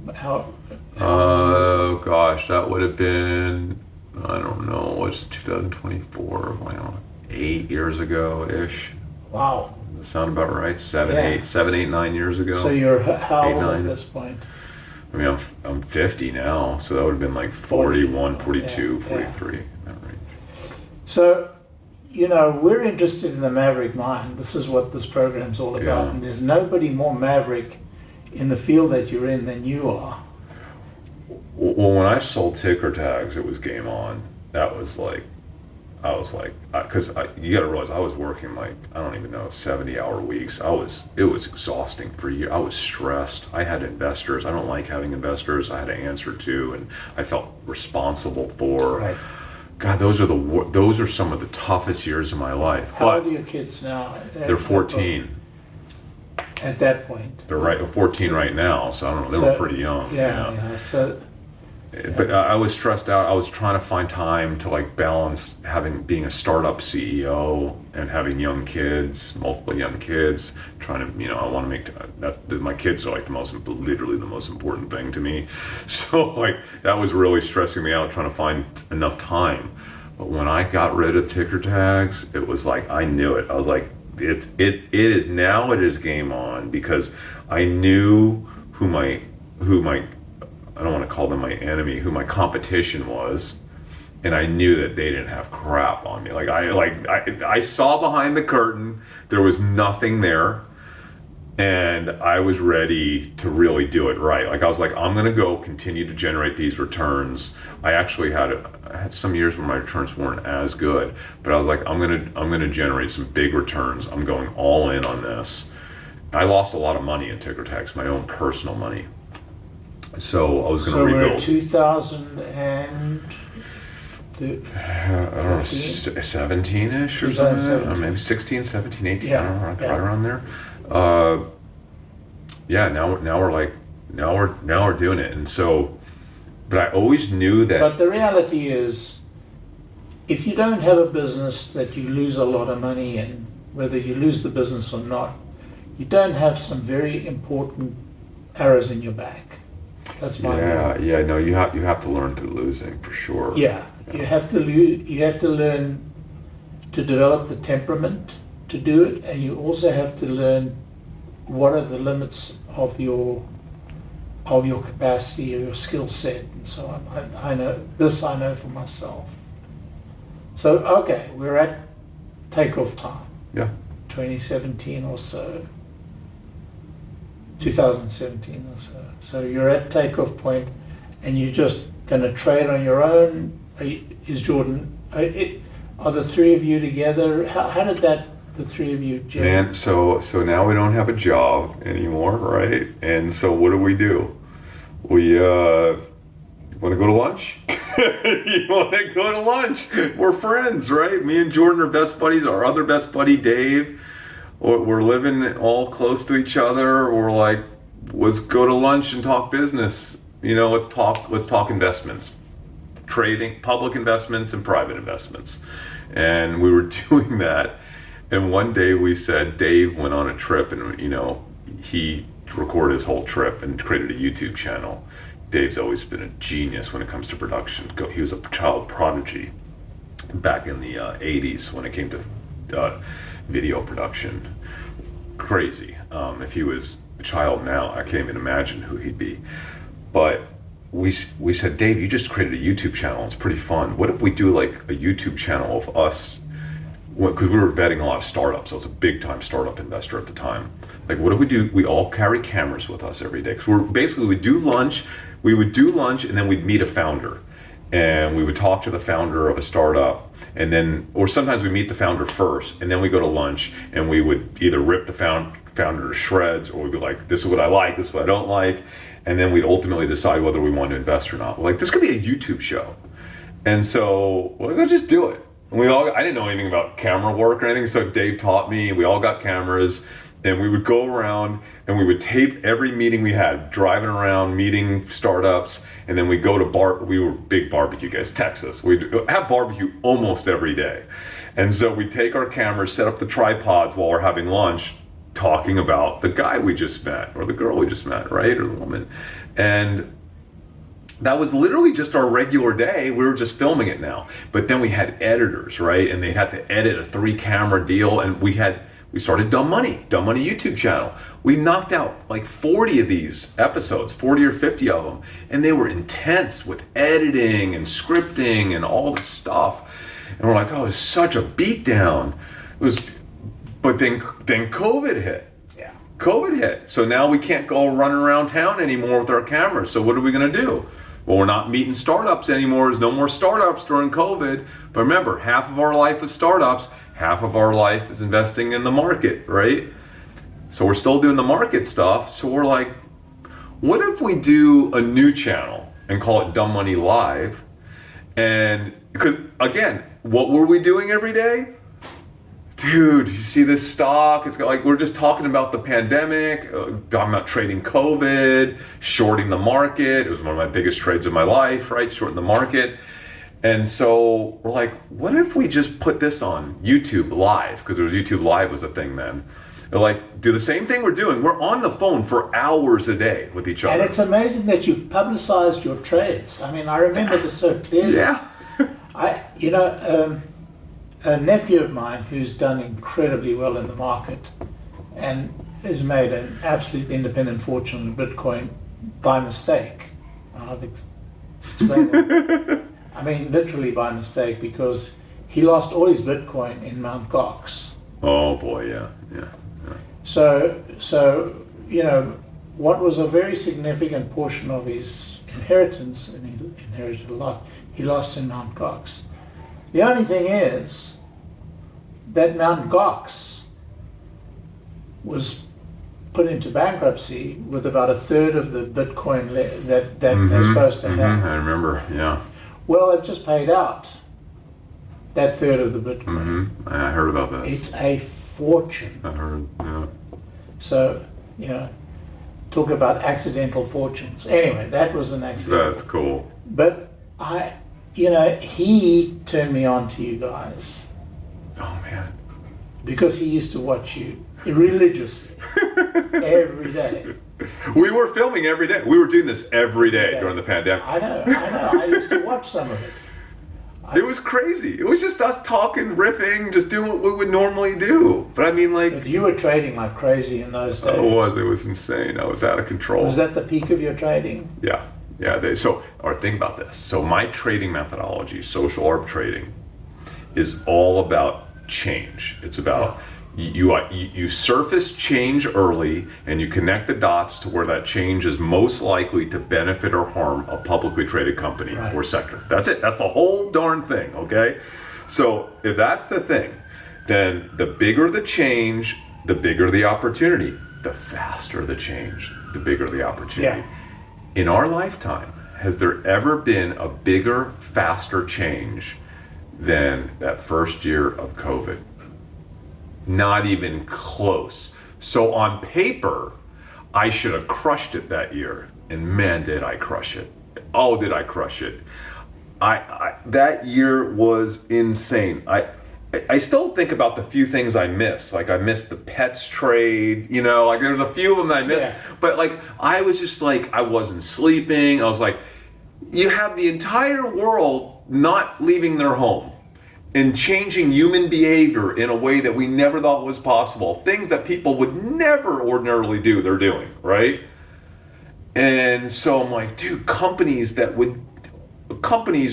Speaker 1: Oh gosh, that would have been, I don't know, what's 2024? Wow, 8 years ago ish.
Speaker 4: Wow.
Speaker 1: Does that sound about right? 9 years ago.
Speaker 4: So you're how old
Speaker 1: 9.
Speaker 4: at this point?
Speaker 1: I mean, I'm 50 now, so that would have been like 41, 42, 43. That range.
Speaker 4: So, we're interested in the Maverick mind. This is what this program's all about.
Speaker 1: Yeah.
Speaker 4: And there's nobody more Maverick in the field that you're in than you are.
Speaker 1: Well, when I sold ticker tags, it was game on. That was like, because you got to realize I was working like, I don't even know, 70-hour weeks. It was exhausting for you. I was stressed. I had investors. I don't like having investors I had to answer to, and I felt responsible for.
Speaker 4: Right.
Speaker 1: God, those are some of the toughest years of my life.
Speaker 4: How old are your kids now?
Speaker 1: They're 14.
Speaker 4: At that point.
Speaker 1: They're 14 right now, so I don't know. They were pretty young.
Speaker 4: Yeah. So.
Speaker 1: But I was stressed out. I was trying to find time to like balance being a startup CEO and having young kids, multiple young kids. Trying to, I want to make my kids are like literally the most important thing to me. So like that was really stressing me out, trying to find enough time. But when I got rid of ticker tags, it was like I knew it. I was like, it is game on, because I knew who my I don't want to call them my enemy, who my competition was, and I knew that they didn't have crap on me. I saw behind the curtain, there was nothing there, and I was ready to really do it right. Like I was like, I'm gonna go continue to generate these returns. I actually had some years where my returns weren't as good, but I was like, I'm gonna generate some big returns. I'm going all in on this. I lost a lot of money in ticker tags, my own personal money. So I was going to rebuild.
Speaker 4: So we're 2000 and
Speaker 1: I don't know, 17-ish or something. Or maybe 16, 17, 18. I don't know, right around there. Now we're doing it, and so. But I always knew that.
Speaker 4: But the reality is, if you don't have a business that you lose a lot of money in, whether you lose the business or not, you don't have some very important arrows in your back. That's my view.
Speaker 1: No, you have to learn through losing for sure.
Speaker 4: Yeah. You have to learn to develop the temperament to do it, and you also have to learn what are the limits of your capacity or your skill set and so on. I know for myself. So okay, we're at takeoff time.
Speaker 1: Yeah.
Speaker 4: 2017 or so. 2017 or so. So you're at takeoff point, and you're just going to trade on your own. Is Jordan? Are the three of you together? How did that the three of you, Jim?
Speaker 1: Man, so now we don't have a job anymore, right? And so what do? We want to go to lunch? You want to go to lunch? We're friends, right? Me and Jordan are best buddies. Our other best buddy, Dave, we're living all close to each other. We're like, let's go to lunch and talk business. Let's talk investments, trading, public investments and private investments. And we were doing that. And one day we said, Dave went on a trip and, he recorded his whole trip and created a YouTube channel. Dave's always been a genius when it comes to production. He was a child prodigy back in the 80s when it came to video production. Crazy. If he was a child now, I can't even imagine who he'd be. But we said, Dave, you just created a YouTube channel. It's pretty fun. What if we do like a YouTube channel of us? Because we were vetting a lot of startups. I was a big time startup investor at the time. Like, what if we all carry cameras with us every day? Because we'd do lunch, and then we'd meet a founder. And we would talk to the founder of a startup, or sometimes we meet the founder first, and then we go to lunch, and we would either rip the founder to shreds, or we'd be like, this is what I like, this is what I don't like. And then we'd ultimately decide whether we wanted to invest or not. We're like, this could be a YouTube show. And so, let's just do it. And I didn't know anything about camera work or anything, so Dave taught me. We all got cameras, and we would go around and we would tape every meeting we had, driving around, meeting startups, and then we'd go to we were big barbecue guys, Texas. We'd have barbecue almost every day. And so we'd take our cameras, set up the tripods while we're having lunch, talking about the guy we just met, or the girl we just met, right, or the woman. And that was literally just our regular day. We were just filming it now. But then we had editors, right? And they'd have to edit a 3-camera deal. And we started Dumb Money YouTube channel. We knocked out like 40 of these episodes, 40 or 50 of them. And they were intense with editing and scripting and all the stuff. And we're like, oh, it's such a beatdown. But then COVID hit.
Speaker 4: Yeah.
Speaker 1: COVID hit. So now we can't go running around town anymore with our cameras. So what are we going to do? Well, we're not meeting startups anymore. There's no more startups during COVID. But remember, half of our life is startups. Half of our life is investing in the market, right? So we're still doing the market stuff. So we're like, what if we do a new channel and call it Dumb Money Live? And because, again, what were we doing every day? Dude, you see this stock? It's got, like, we're just talking about the pandemic. I'm not trading COVID, shorting the market. It was one of my biggest trades of my life, right? Shorting the market. And so we're like, what if we just put this on YouTube Live? Because YouTube Live was a thing then. They're like, do the same thing we're doing. We're on the phone for hours a day with each other.
Speaker 4: And it's amazing that you publicized your trades. I mean, I remember this so clearly.
Speaker 1: Yeah.
Speaker 4: A nephew of mine who's done incredibly well in the market and has made an absolute independent fortune in Bitcoin by mistake. I'll explain that. I mean, literally by mistake, because he lost all his Bitcoin in Mt. Gox.
Speaker 1: Oh boy, yeah.
Speaker 4: So what was a very significant portion of his inheritance, and he inherited a lot, he lost in Mt. Gox. The only thing is that Mt. Gox was put into bankruptcy with about a third of the Bitcoin that they're supposed to have.
Speaker 1: I remember, yeah.
Speaker 4: Well, they've just paid out that third of the Bitcoin.
Speaker 1: I heard about this.
Speaker 4: It's a fortune.
Speaker 1: I heard, yeah.
Speaker 4: So, talk about accidental fortunes. Anyway, that was an accident.
Speaker 1: That's cool.
Speaker 4: But he turned me on to you guys.
Speaker 1: Oh man.
Speaker 4: Because he used to watch you religiously every day.
Speaker 1: We were filming every day. We were doing this every day during the pandemic.
Speaker 4: I know. I used to watch some of it.
Speaker 1: It was crazy. It was just us talking, riffing, just doing what we would normally do. But I mean, like...
Speaker 4: But you were trading like crazy in those days.
Speaker 1: It was insane. I was out of control.
Speaker 4: Was that the peak of your trading?
Speaker 1: Yeah. Think about this. So my trading methodology, social arb trading, is all about change. It's about you surface change early, and you connect the dots to where that change is most likely to benefit or harm a publicly traded company or sector. That's it. That's the whole darn thing, okay? So if that's the thing, then the bigger the change, the bigger the opportunity. The faster the change, the bigger the opportunity.
Speaker 4: Yeah.
Speaker 1: In our lifetime, has there ever been a bigger, faster change than that first year of COVID? Not even close. So on paper, I should have crushed it that year. And man, did I crush it. Oh, did I crush it. I that year was insane. I still think about the few things I missed. Like I missed the pets trade, you know, like there's a few of them that I missed.
Speaker 4: Yeah.
Speaker 1: But like, I was just like, I wasn't sleeping. I was like, you have the entire world not leaving their home and changing human behavior in a way that we never thought was possible. Things that people would never ordinarily do, they're doing, right? And so I'm like, dude, companies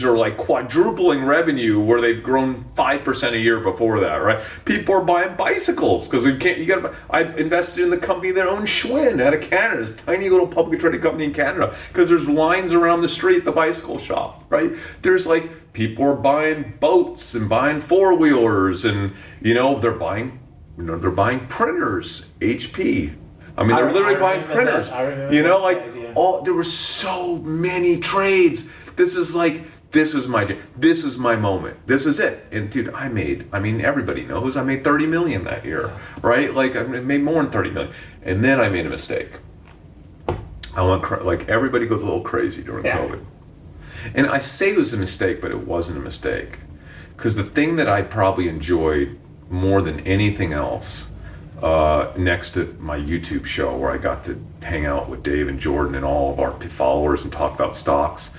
Speaker 1: are like quadrupling revenue where they've grown 5% a year before that, right? People are buying bicycles because I invested in the company that owns Schwinn out of Canada, this tiny little publicly traded company in Canada, because there's lines around the street at the bicycle shop, right? There's like, people are buying boats and buying four-wheelers and, you know, they're buying printers, HP. I mean, they're literally buying printers. You know, like, there were so many trades. This is my moment. This is it. And dude, everybody knows I made 30 million that year, right? Like I made more than 30 million. And then I made a mistake. I went like everybody goes a little crazy during COVID. And I say it was a mistake, but it wasn't a mistake. Because the thing that I probably enjoyed more than anything else, next to my YouTube show where I got to hang out with Dave and Jordan and all of our followers and talk about stocks,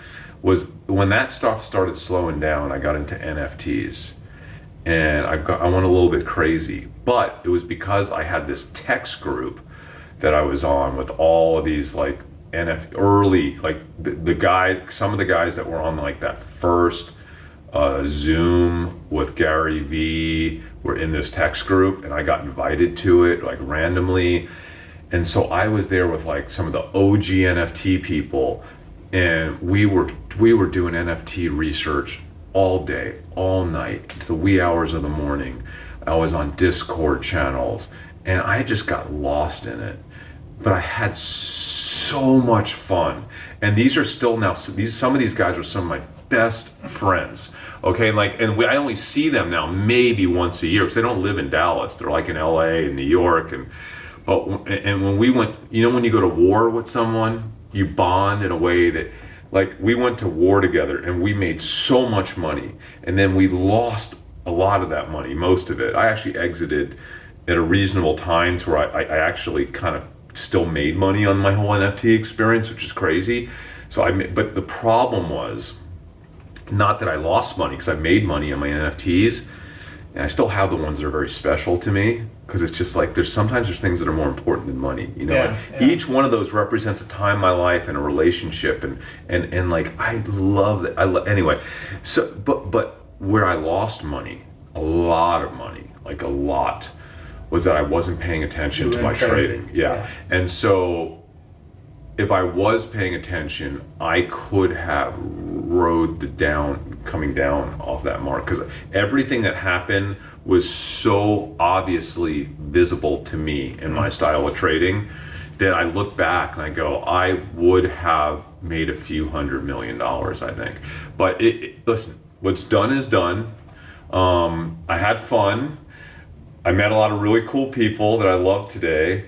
Speaker 1: was when that stuff started slowing down. I got into NFTs and I went a little bit crazy, but it was because I had this text group that I was on with all of these like early, like some of the guys that were on like that first Zoom with Gary Vee were in this text group, and I got invited to it like randomly. And so I was there with like some of the OG NFT people, and we were doing NFT research all day, all night, to the wee hours of the morning. I was on Discord channels, and I just got lost in it. But I had so much fun. And these are still now, some of these guys are some of my best friends. Okay, I only see them now maybe once a year because they don't live in Dallas. They're like in LA and New York. And when we went, you know, when you go to war with someone, you bond in a way that, like, we went to war together and we made so much money, and then we lost a lot of that money, most of it. I actually exited at a reasonable time to where I actually kind of still made money on my whole NFT experience, which is crazy. But the problem was not that I lost money, because I made money on my NFTs, and I still have the ones that are very special to me, because it's just like sometimes there's things that are more important than money, you know. Each one of those represents a time in my life and a relationship, and like I love that. Anyway, so but where I lost money, a lot of money, like a lot, was that I wasn't paying attention to my trading. Yeah. And so if I was paying attention, I could have rode coming down off that mark, because everything that happened was so obviously visible to me in my style of trading that I look back and I go, I would have made a few $100 million, I think. But listen, what's done is done. I had fun. I met a lot of really cool people that I love today,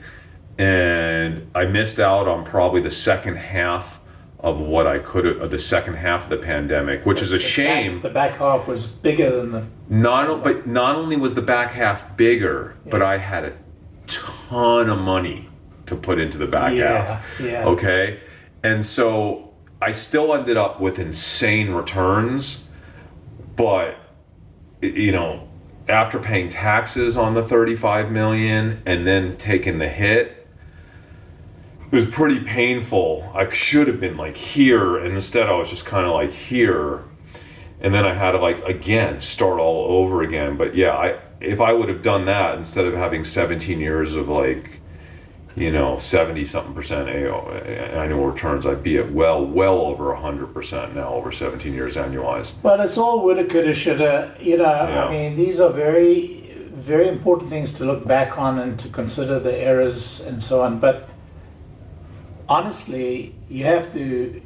Speaker 1: and I missed out on probably the second half of what I could have, the second half of the pandemic, which is a shame.
Speaker 4: The back half was bigger than the...
Speaker 1: Not only was the back half bigger, but I had a ton of money to put into the back half. Yeah. Okay? And so I still ended up with insane returns, but, you know, after paying taxes on the 35 million and then taking the hit, it was pretty painful. I should have been like here, and instead I was just kind of like here, and then I had to like again start all over again. But yeah, if I would have done that instead of having 17 years of like, you know, 70-something% annual returns, I'd be at well over 100% now over 17 years annualized.
Speaker 4: Well, it's all woulda, coulda, shoulda. You know, I mean, these are very, very important things to look back on and to consider the errors and so on. But honestly, you have to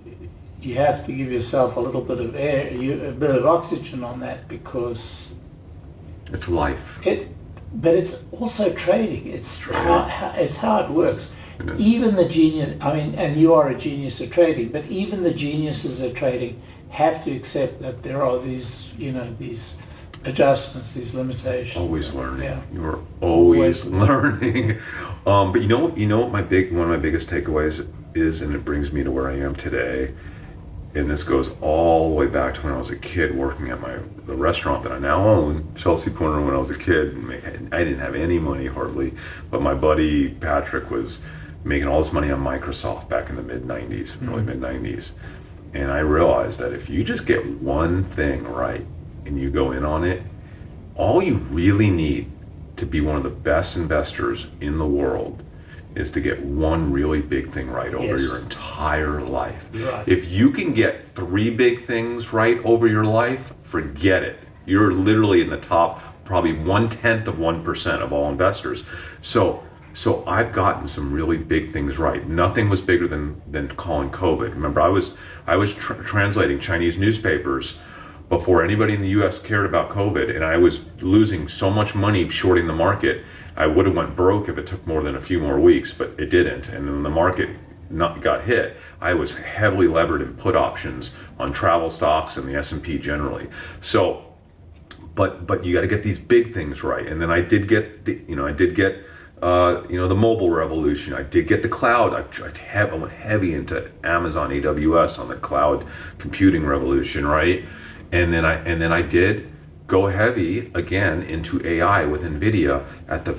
Speaker 4: give yourself a little bit of air, a bit of oxygen on that, because
Speaker 1: it's life.
Speaker 4: But it's also trading. It's how it works. Even the genius, I mean, and you are a genius at trading, but even the geniuses at trading have to accept that there are these, these adjustments, these limitations.
Speaker 1: Always learning.
Speaker 4: Yeah.
Speaker 1: You're always learning. But you know what one of my biggest takeaways is, and it brings me to where I am today. And this goes all the way back to when I was a kid working at the restaurant that I now own, Chelsea Corner. When I was a kid, I didn't have any money hardly, but my buddy Patrick was making all this money on Microsoft back in the mid-90s, early mid-90s. And I realized that if you just get one thing right and you go in on it, all you really need to be one of the best investors in the world is to get one really big thing right over your entire life.
Speaker 4: Right.
Speaker 1: If you can get 3 big things right over your life, forget it. You're literally in the top, probably 1/10% of all investors. So I've gotten some really big things right. Nothing was bigger than calling COVID. Remember, I was translating Chinese newspapers before anybody in the U.S. cared about COVID, and I was losing so much money shorting the market. I would have went broke if it took more than a few more weeks, but it didn't. And when the market got hit, I was heavily levered in put options on travel stocks and the S&P generally. So, but you got to get these big things right. And then I did get the mobile revolution. I did get the cloud. I went heavy into Amazon AWS on the cloud computing revolution, right? And then I did go heavy again into AI with NVIDIA at the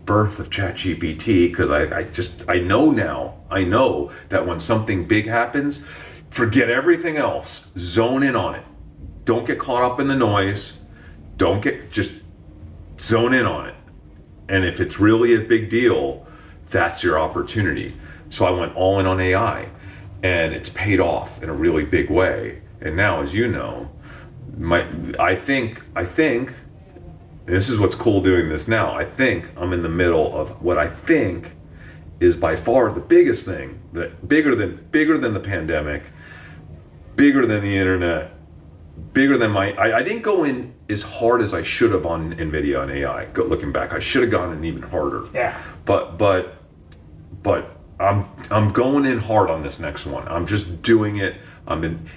Speaker 1: birth of ChatGPT, because I know that when something big happens, forget everything else, zone in on it. Don't get caught up in the noise. Just zone in on it. And if it's really a big deal, that's your opportunity. So I went all in on AI, and it's paid off in a really big way. And now, as you know, I think this is what's cool doing this now. I think I'm in the middle of what I think is by far the biggest thing, that bigger than the pandemic, bigger than the internet, bigger than I didn't go in as hard as I should have on NVIDIA and AI. Looking back, I should have gone in even harder.
Speaker 4: Yeah.
Speaker 1: But I'm going in hard on this next one. I'm just doing it. I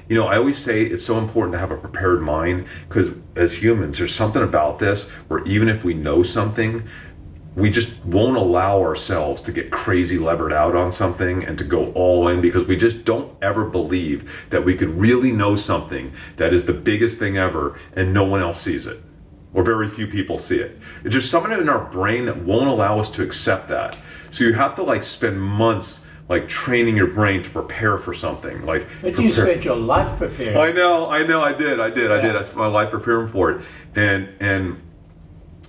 Speaker 1: always say it's so important to have a prepared mind, because as humans, there's something about this where even if we know something, we just won't allow ourselves to get crazy levered out on something and to go all in, because we just don't ever believe that we could really know something that is the biggest thing ever and no one else sees it, or very few people see it. It's just something in our brain that won't allow us to accept that. So you have to spend months training your brain to prepare for something.
Speaker 4: But you spent your life preparing.
Speaker 1: I know, I did. I spent my life preparing for it. And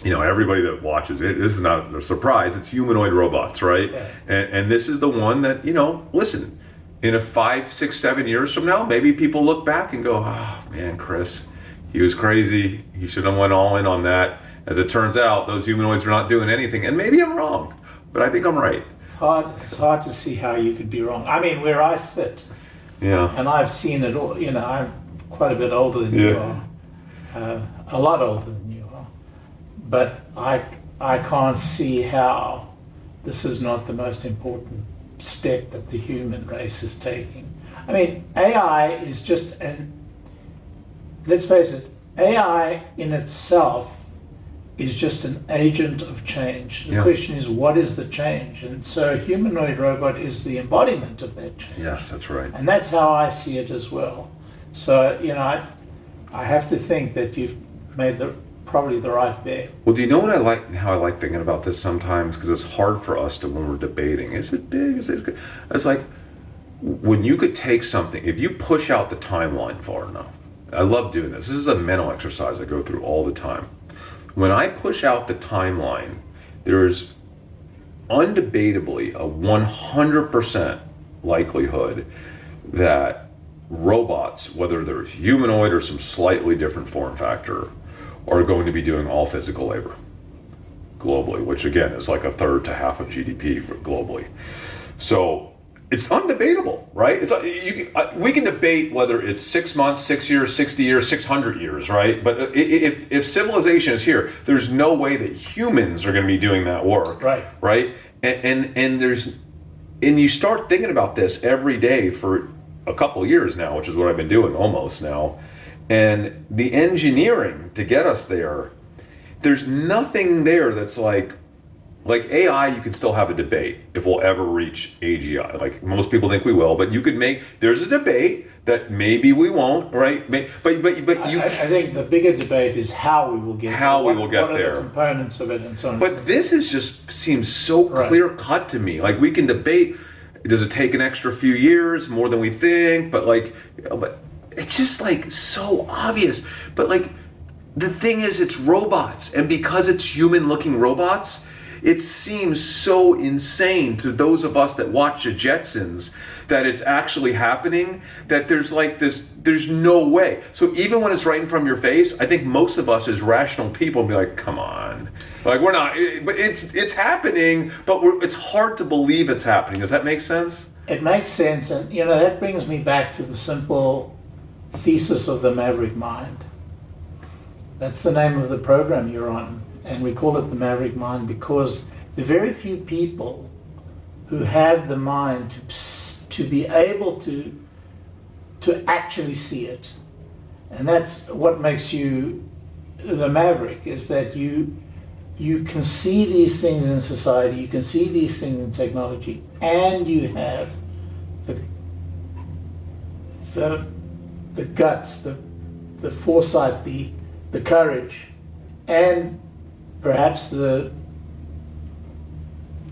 Speaker 1: everybody that watches it, this is not a surprise, it's humanoid robots, right?
Speaker 4: Yeah.
Speaker 1: And this is the one that, listen, in a 5, 6, 7 years from now, maybe people look back and go, oh man, Chris, he was crazy. He should have went all in on that. As it turns out, those humanoids are not doing anything. And maybe I'm wrong, but I think I'm right.
Speaker 4: It's hard to see how you could be wrong. I mean, where I sit, and I've seen it all. I'm quite a bit older than you are, a lot older than you are, but I can't see how this is not the most important step that the human race is taking. I mean, AI is just let's face it, AI in itself is just an agent of change. The question is, what is the change? And so a humanoid robot is the embodiment of that change.
Speaker 1: Yes, that's right.
Speaker 4: And that's how I see it as well. So, I have to think that you've made probably the right bet.
Speaker 1: Well, do you know what how I like thinking about this sometimes? Because it's hard for us when we're debating. Is it big? Is it good? It's like, when you could take something, if you push out the timeline far enough. I love doing this. This is a mental exercise I go through all the time. When I push out the timeline, there's undebatably a 100% likelihood that robots, whether they're humanoid or some slightly different form factor, are going to be doing all physical labor. globally, which again is like a third to half of GDP for globally. So it's undebatable, right? We can debate whether it's 6 months, 6 years, 60 years, 600 years, right? But if civilization is here, there's no way that humans are going to be doing that work, right? And you start thinking about this every day for a couple of years now, which is what I've been doing almost now, and the engineering to get us there. There's nothing there that's like AI, you can still have a debate if we'll ever reach AGI. Like most people think we will, but there's a debate that maybe we won't, right? But you.
Speaker 4: I think the bigger debate is how we will get there.
Speaker 1: How we will get there.
Speaker 4: What are the components of it and so on.
Speaker 1: But this seems so clear cut to me. Like we can debate, does it take an extra few years, more than we think? But it's just like so obvious. But like the thing is, it's robots, and because it's human-looking robots, it seems so insane to those of us that watch the Jetsons that it's actually happening, that there's no way. So even when it's right in front of your face, I think most of us as rational people be like, come on. Like we're not, but it's happening, but it's hard to believe it's happening. Does that make sense?
Speaker 4: It makes sense, and that brings me back to the simple thesis of the Maverick Mind. That's the name of the program you're on. And we call it the Maverick Mind because the very few people who have the mind to be able to actually see it, and that's what makes you the Maverick, is that you can see these things in society, you can see these things in technology, and you have the guts, the foresight, the courage, and perhaps the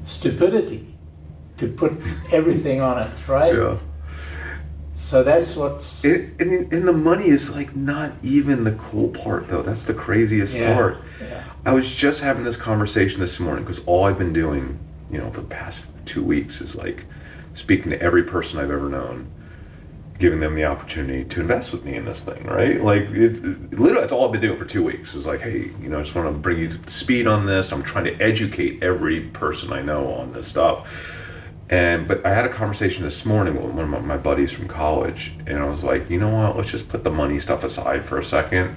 Speaker 4: stupidity to put everything on it, right?
Speaker 1: Yeah.
Speaker 4: So that's what's...
Speaker 1: And the money is like not even the cool part though. That's the craziest part.
Speaker 4: Yeah.
Speaker 1: I was just having this conversation this morning because all I've been doing, for the past 2 weeks is like speaking to every person I've ever known, giving them the opportunity to invest with me in this thing, right? Like, literally, that's all I've been doing for 2 weeks. It's like, hey, I just want to bring you to speed on this. I'm trying to educate every person I know on this stuff. But I had a conversation this morning with one of my buddies from college, and I was like, you know what? Let's just put the money stuff aside for a second.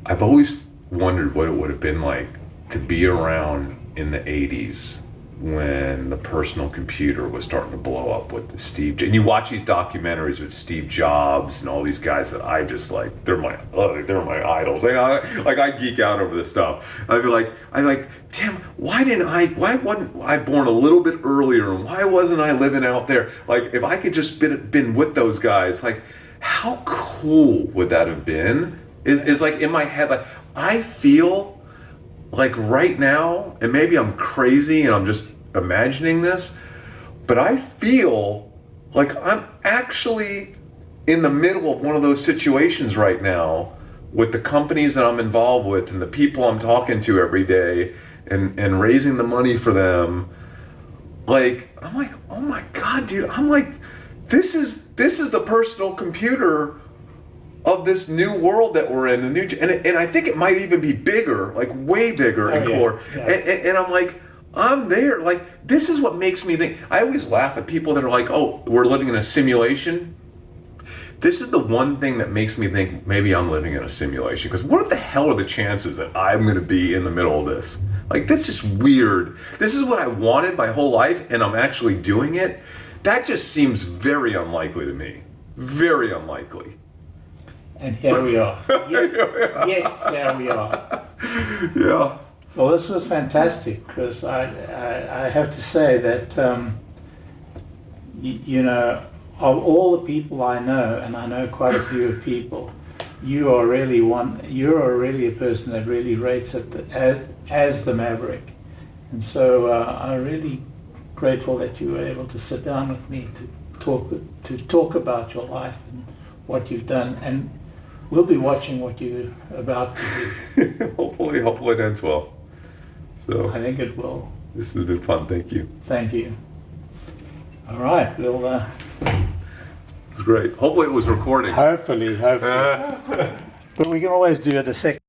Speaker 1: I've always wondered what it would have been like to be around in the 80s when the personal computer was starting to blow up with Steve. And you watch these documentaries with Steve Jobs and all these guys that I just like, they're my idols. I geek out over this stuff. I'm like, damn, why wasn't I born a little bit earlier? And why wasn't I living out there? Like, if I could just been with those guys, like, how cool would that have been? Is like in my head, like, I feel like right now, and maybe I'm crazy and I'm just imagining this, but I feel like I'm actually in the middle of one of those situations right now with the companies that I'm involved with and the people I'm talking to every day and raising the money for them. Like, I'm like, oh my God, dude, I'm like, this is the personal computer of this new world that we're in, and I think it might even be bigger, like way bigger and cooler. Yeah. And I'm like, I'm there. Like, this is what makes me think. I always laugh at people that are like, oh, we're living in a simulation. This is the one thing that makes me think maybe I'm living in a simulation. Because what the hell are the chances that I'm going to be in the middle of this? Like, this is weird. This is what I wanted my whole life, and I'm actually doing it. That just seems very unlikely to me. Very unlikely.
Speaker 4: And here we are. Yet here we are.
Speaker 1: Yeah.
Speaker 4: Well, this was fantastic, Chris. I have to say that, of all the people I know, and I know quite a few people, you're really a person that really rates it as the Maverick. And so I'm really grateful that you were able to sit down with me to talk about your life and what you've done. And we'll be watching what you're about to do.
Speaker 1: Hopefully it ends well. So
Speaker 4: I think it will.
Speaker 1: This has been fun. Thank you.
Speaker 4: Thank you. All right. We'll.
Speaker 1: It's great. Hopefully it was recording.
Speaker 4: Hopefully. But we can always do it a second.